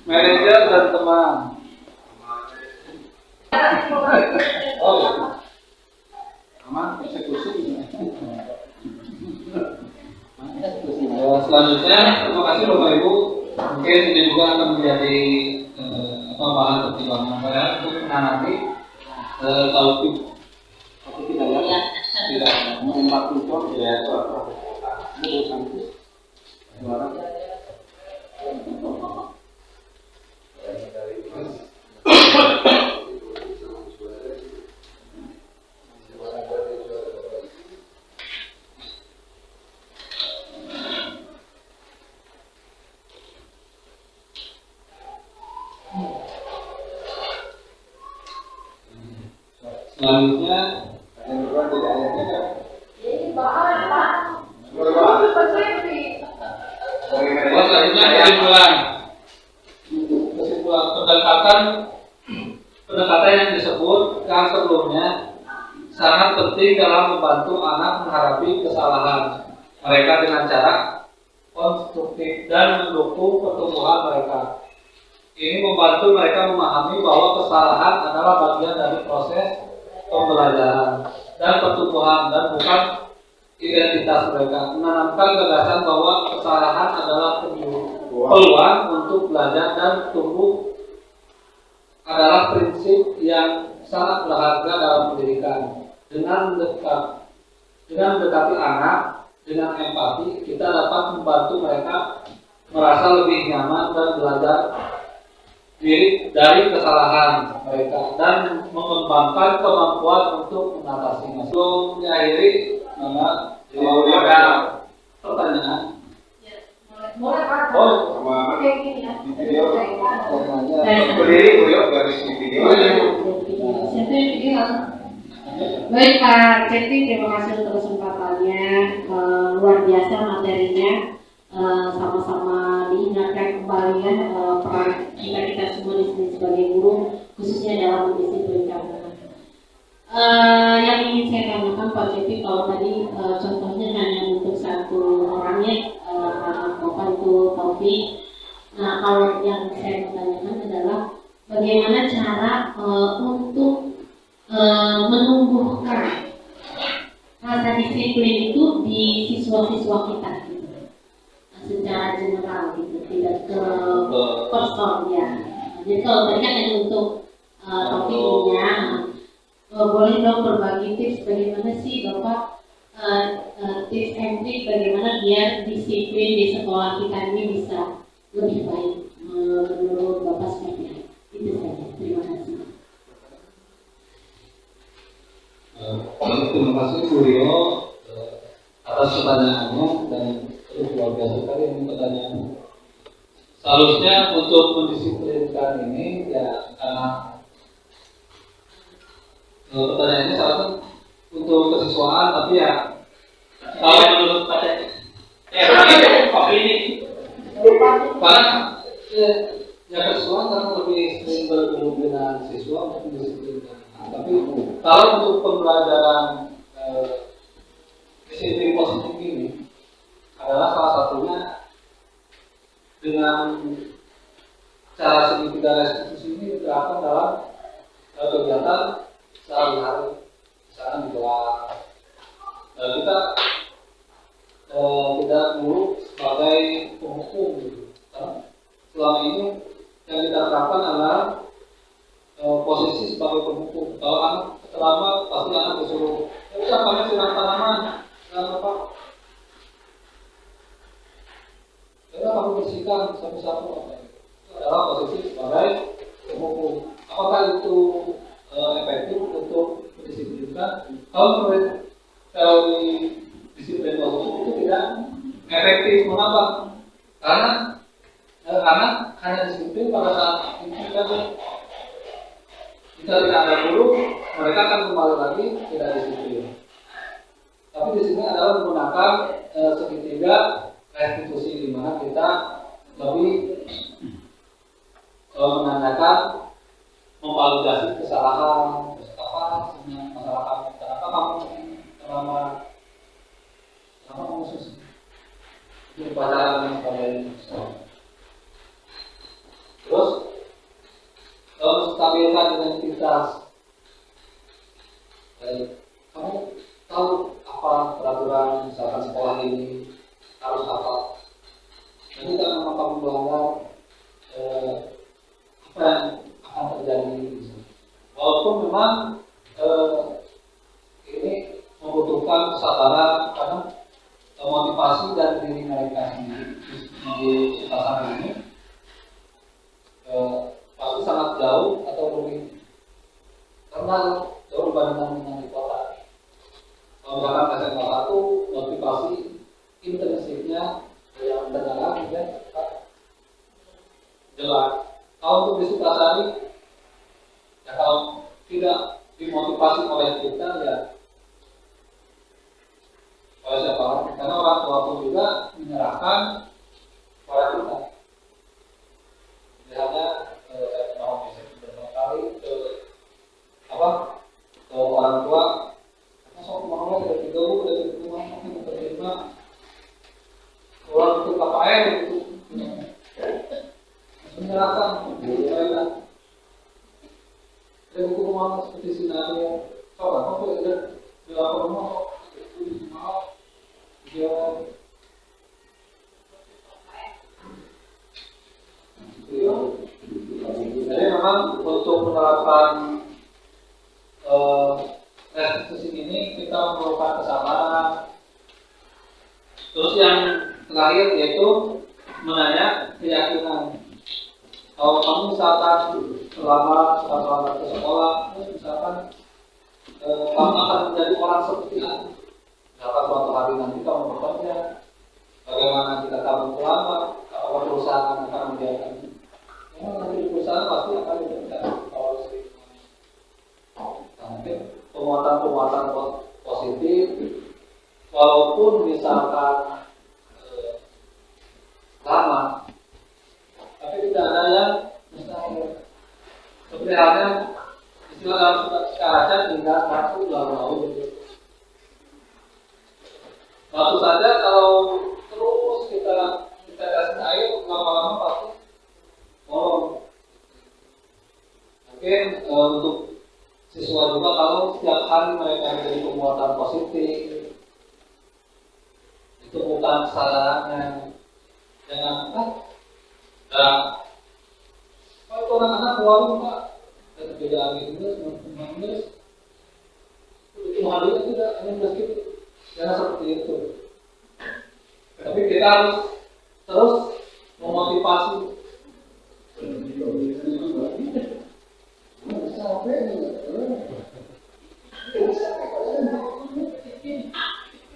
Manajer dan teman. Oh ya. Aman eksekusi. Selanjutnya, terima kasih Bapak Ibu. Mungkin ini juga akan menjadi bahan pertimbangan saya untuk menangani Taufik. Tapi tidak menembak tutor ya selanjutnya yang kedua dari ayatnya kan? Selanjutnya kesimpulan pendekatan yang disebut yang sebelumnya sangat penting dalam membantu anak menghadapi kesalahan mereka dengan cara konstruktif dan mendukung pertumbuhan mereka. Ini membantu mereka memahami bahwa kesalahan adalah bagian dari proses pembelajaran dan pertumbuhan dan bukan identitas mereka. Menanamkan gagasan bahwa kesalahan adalah peluang untuk belajar dan tumbuh adalah prinsip yang sangat berharga dalam pendidikan. Dengan mendekati anak dengan empati, kita dapat membantu mereka merasa lebih nyaman dan belajar diri dari kesalahan mereka dan mengembangkan kemampuan untuk mengatasinya. Sebelum diakhiri, kalau ada pertanyaan, boleh Pak. Sama Oke, gini ya. di video temanya Baik. berdiri Buyo dari di video. Siapa yang bilang? Baik Pak Cepi, terima kasih untuk kesempatannya. Luar biasa materinya. Sama-sama diingatkan kembali ya peran kita semua di sini sebagai guru, khususnya dalam mendisiplinkan anak. Yang ingin saya tanyakan Pak Cepi, kalau tadi contohnya hanya untuk satu orangnya, anak Bapak itu Taufik. Nah, kalau yang saya tanyakan adalah bagaimana cara untuk menumbuhkan siswa-siswa kita gitu. Secara general gitu, tidak ke person ya. Jadi kalau tadi kan hanya untuk topiknya, boleh dong berbagi tips bagaimana sih Bapak tips and trick bagaimana biar disiplin di sekolah kita ini bisa lebih baik menurut Bapak seperti apa? Itu saja. Terima kasih. Terima kasih Bu Rio atas pertanyaannya dan luar biasa sekali ini pertanyaannya. Seharusnya untuk mendisiplinkan ini ya karena pertanyaannya seharusnya untuk kesiswaan, tapi ya kalau menurut kopi ini karena ya kesiswaan karena lebih sering bertemu dengan siswa untuk mendisiplinkan. Tapi kalau untuk pembelajaran disiplin positif ini adalah salah satunya dengan cara segitiga restitusi ini diterapkan dalam kegiatan sehari-hari, misalnya di kelas. Kita tidak dulu sebagai penghukum gitu. Selama ini yang kita terapkan adalah posisi sebagai penghukum. Kalau anak terlambat pasti anak disuruh udah kamu siram tanaman, apa? Ya kamu bersihkan satu-satu. Adalah posisi sebagai penghukum. Apakah itu efektif untuk mendisiplinkan? Kalau menurut teori disiplin positif itu tidak efektif. Mengapa? Karena anak hanya disiplin pada saat itu saja. Jika tidak ada guru, mereka akan kembali lagi tidak disiplin. Tapi di sini adalah menggunakan segitiga restitusi di mana kita lebih menanyakan memvalidasi kesalahan, masalah kenapa kamu susah itu pacaran dan sebagainya. Terus stabilkan identitas. Kamu tahu apa peraturan misalkan sekolah ini harus apa? Nanti kalau memang kamu melanggar apa yang akan terjadi? Walaupun memang ini membutuhkan kesabaran karena motivasi dari diri mereka sendiri di situasi ini pasti sangat jauh atau lebih rendah jauh dibandingkan dengan di kota. Kalau misalkan SMA 1 motivasi intensifnya yang berjalan ya jelas. Kalau untuk di Sukasari ya kalau tidak dimotivasi oleh kita ya oleh siapa orang, karena orang tua pun juga menyerahkan pada kita. Misalnya saya mau bisa beberapa kali ke orang tua, masuk mau dari jauh dari rumah mau terima orang itu apa air itu menyerahkan mereka. Dan buku rumah seperti sinario, coba kamu lihat di lapor rumah itu mau dia jadi memang untuk menerapkan restitusi ini kita memerlukan kesabaran. Terus yang terakhir yaitu menanya keyakinan. Kalau kamu misalkan selama ke sekolah, misalkan kamu akan menjadi orang seperti apa? Misalkan suatu hari nanti kamu bekerja, bagaimana jika kamu terlambat, apakah perusahaan akan membiarkan? Memang nanti perusahaan pasti akan diberikan polisi. Mungkin penguatan positif, walaupun misalkan lama, tapi tidak ada yang mustahil. Seperti halnya istilah dalam kaca tinggal satu lalu waktu saja kalau terus kita kasih air lama-lama pasti molor. Mungkin untuk siswa juga kalau setiap hari mereka menjadi penguatan positif, itu bukan kesalahan yang dan kalau itu anak-anak keluarin Pak dan perbedaan itu itu hal itu tidak meski jangan seperti itu. Tapi kita harus terus memotivasi.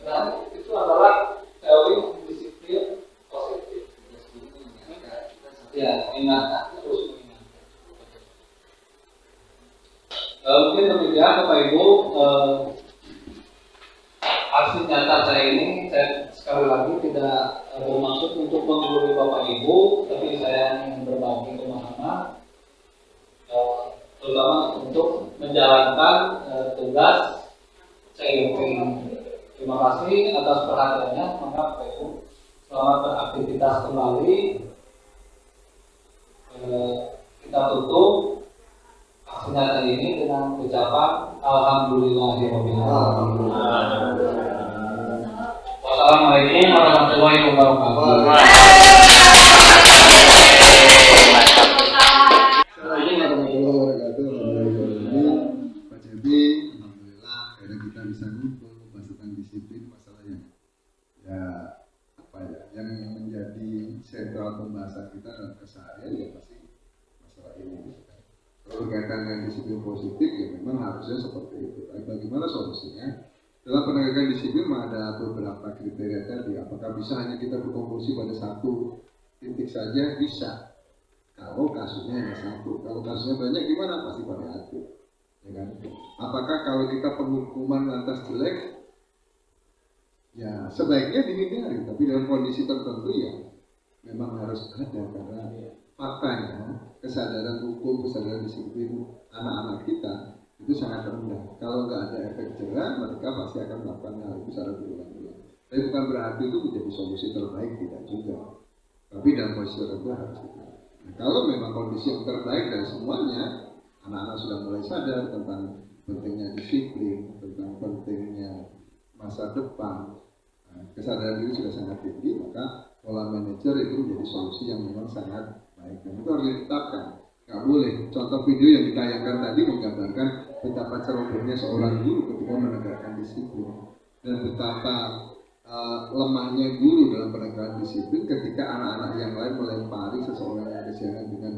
Nah, itu adalah teori disiplin positif. Ya, ingat terus mengingat. Mungkin demikian Bapak Ibu, aksi nyata saya ini saya sekali lagi tidak bermaksud untuk menggurui Bapak Ibu, tapi saya ingin berbagi pemahaman, terutama untuk menjalankan tugas CIP. Terima kasih atas perhatiannya. Maka Bapak Ibu selamat beraktivitas kembali. Kita tutup aksi nyata ini dengan ucapan Alhamdulillahirobbilalamin. Wassalamualaikum warahmatullahi wabarakatuh. Assalamualaikum warahmatullahi wabarakatuh. Pak Cepi, alhamdulillah akhirnya kita bisa ngumpul membahas tentang disiplin, masalah yang menjadi sentral pembahasan kita dalam keseharian ya pasti masalah ini. Kalau berkaitan dengan disiplin positif ya memang harusnya seperti itu. Bagaimana solusinya? Dalam penegakan disiplin ada beberapa kriteria tadi. Apakah bisa hanya kita berkonklusi pada satu titik saja? Bisa. Kalau kasusnya hanya satu. Kalau kasusnya banyak gimana? Pasti variatif. Ya kan? Apakah kalau kita penghukuman lantas jelek? Ya sebaiknya dihindari. Tapi dalam kondisi tertentu ya memang harus ada karena faktanya kesadaran hukum, kesadaran disiplin anak-anak kita itu sangat rendah. Kalau nggak ada efek jerah, mereka pasti akan melakukan hal itu secara berulang-ulang. Tapi bukan berarti itu menjadi solusi terbaik, tidak juga. Tapi dalam posisi tertentu harus kita. Nah, kalau memang kondisi yang terbaik dari semuanya, anak-anak sudah mulai sadar tentang pentingnya disiplin, tentang pentingnya masa depan, kesadaran diri sudah sangat tinggi, maka pola manajer itu menjadi solusi yang memang sangat baik. Dan itu harus ditetapkan. Nggak boleh. Contoh video yang ditayangkan tadi menggambarkan betapa cerobohnya seorang guru ketika menegakkan disiplin dan betapa lemahnya guru dalam penegakan disiplin ketika anak-anak yang lain melempari seseorang yang kesiangan dengan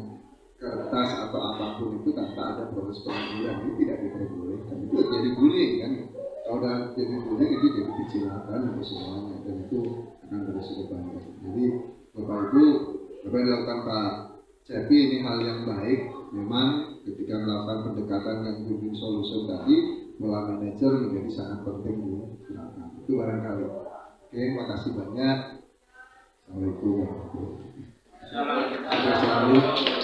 kertas atau apapun itu tanpa ada proses pengambilan. Ini tidak diperbolehkan. Itu jadi bullying kan. Kalau udah jadi bullying itu jadi kecelakaan untuk semuanya dan itu akan berisiko banyak. Jadi Bapak Ibu, apa yang dilakukan Pak Cepi ini hal yang baik. Memang ketika melakukan pendekatan yang win-win solution tadi, pola manajer menjadi sangat penting digunakan. Itu barangkali. Oke, makasih banyak. Assalamualaikum warahmatullahi wabarakatuh.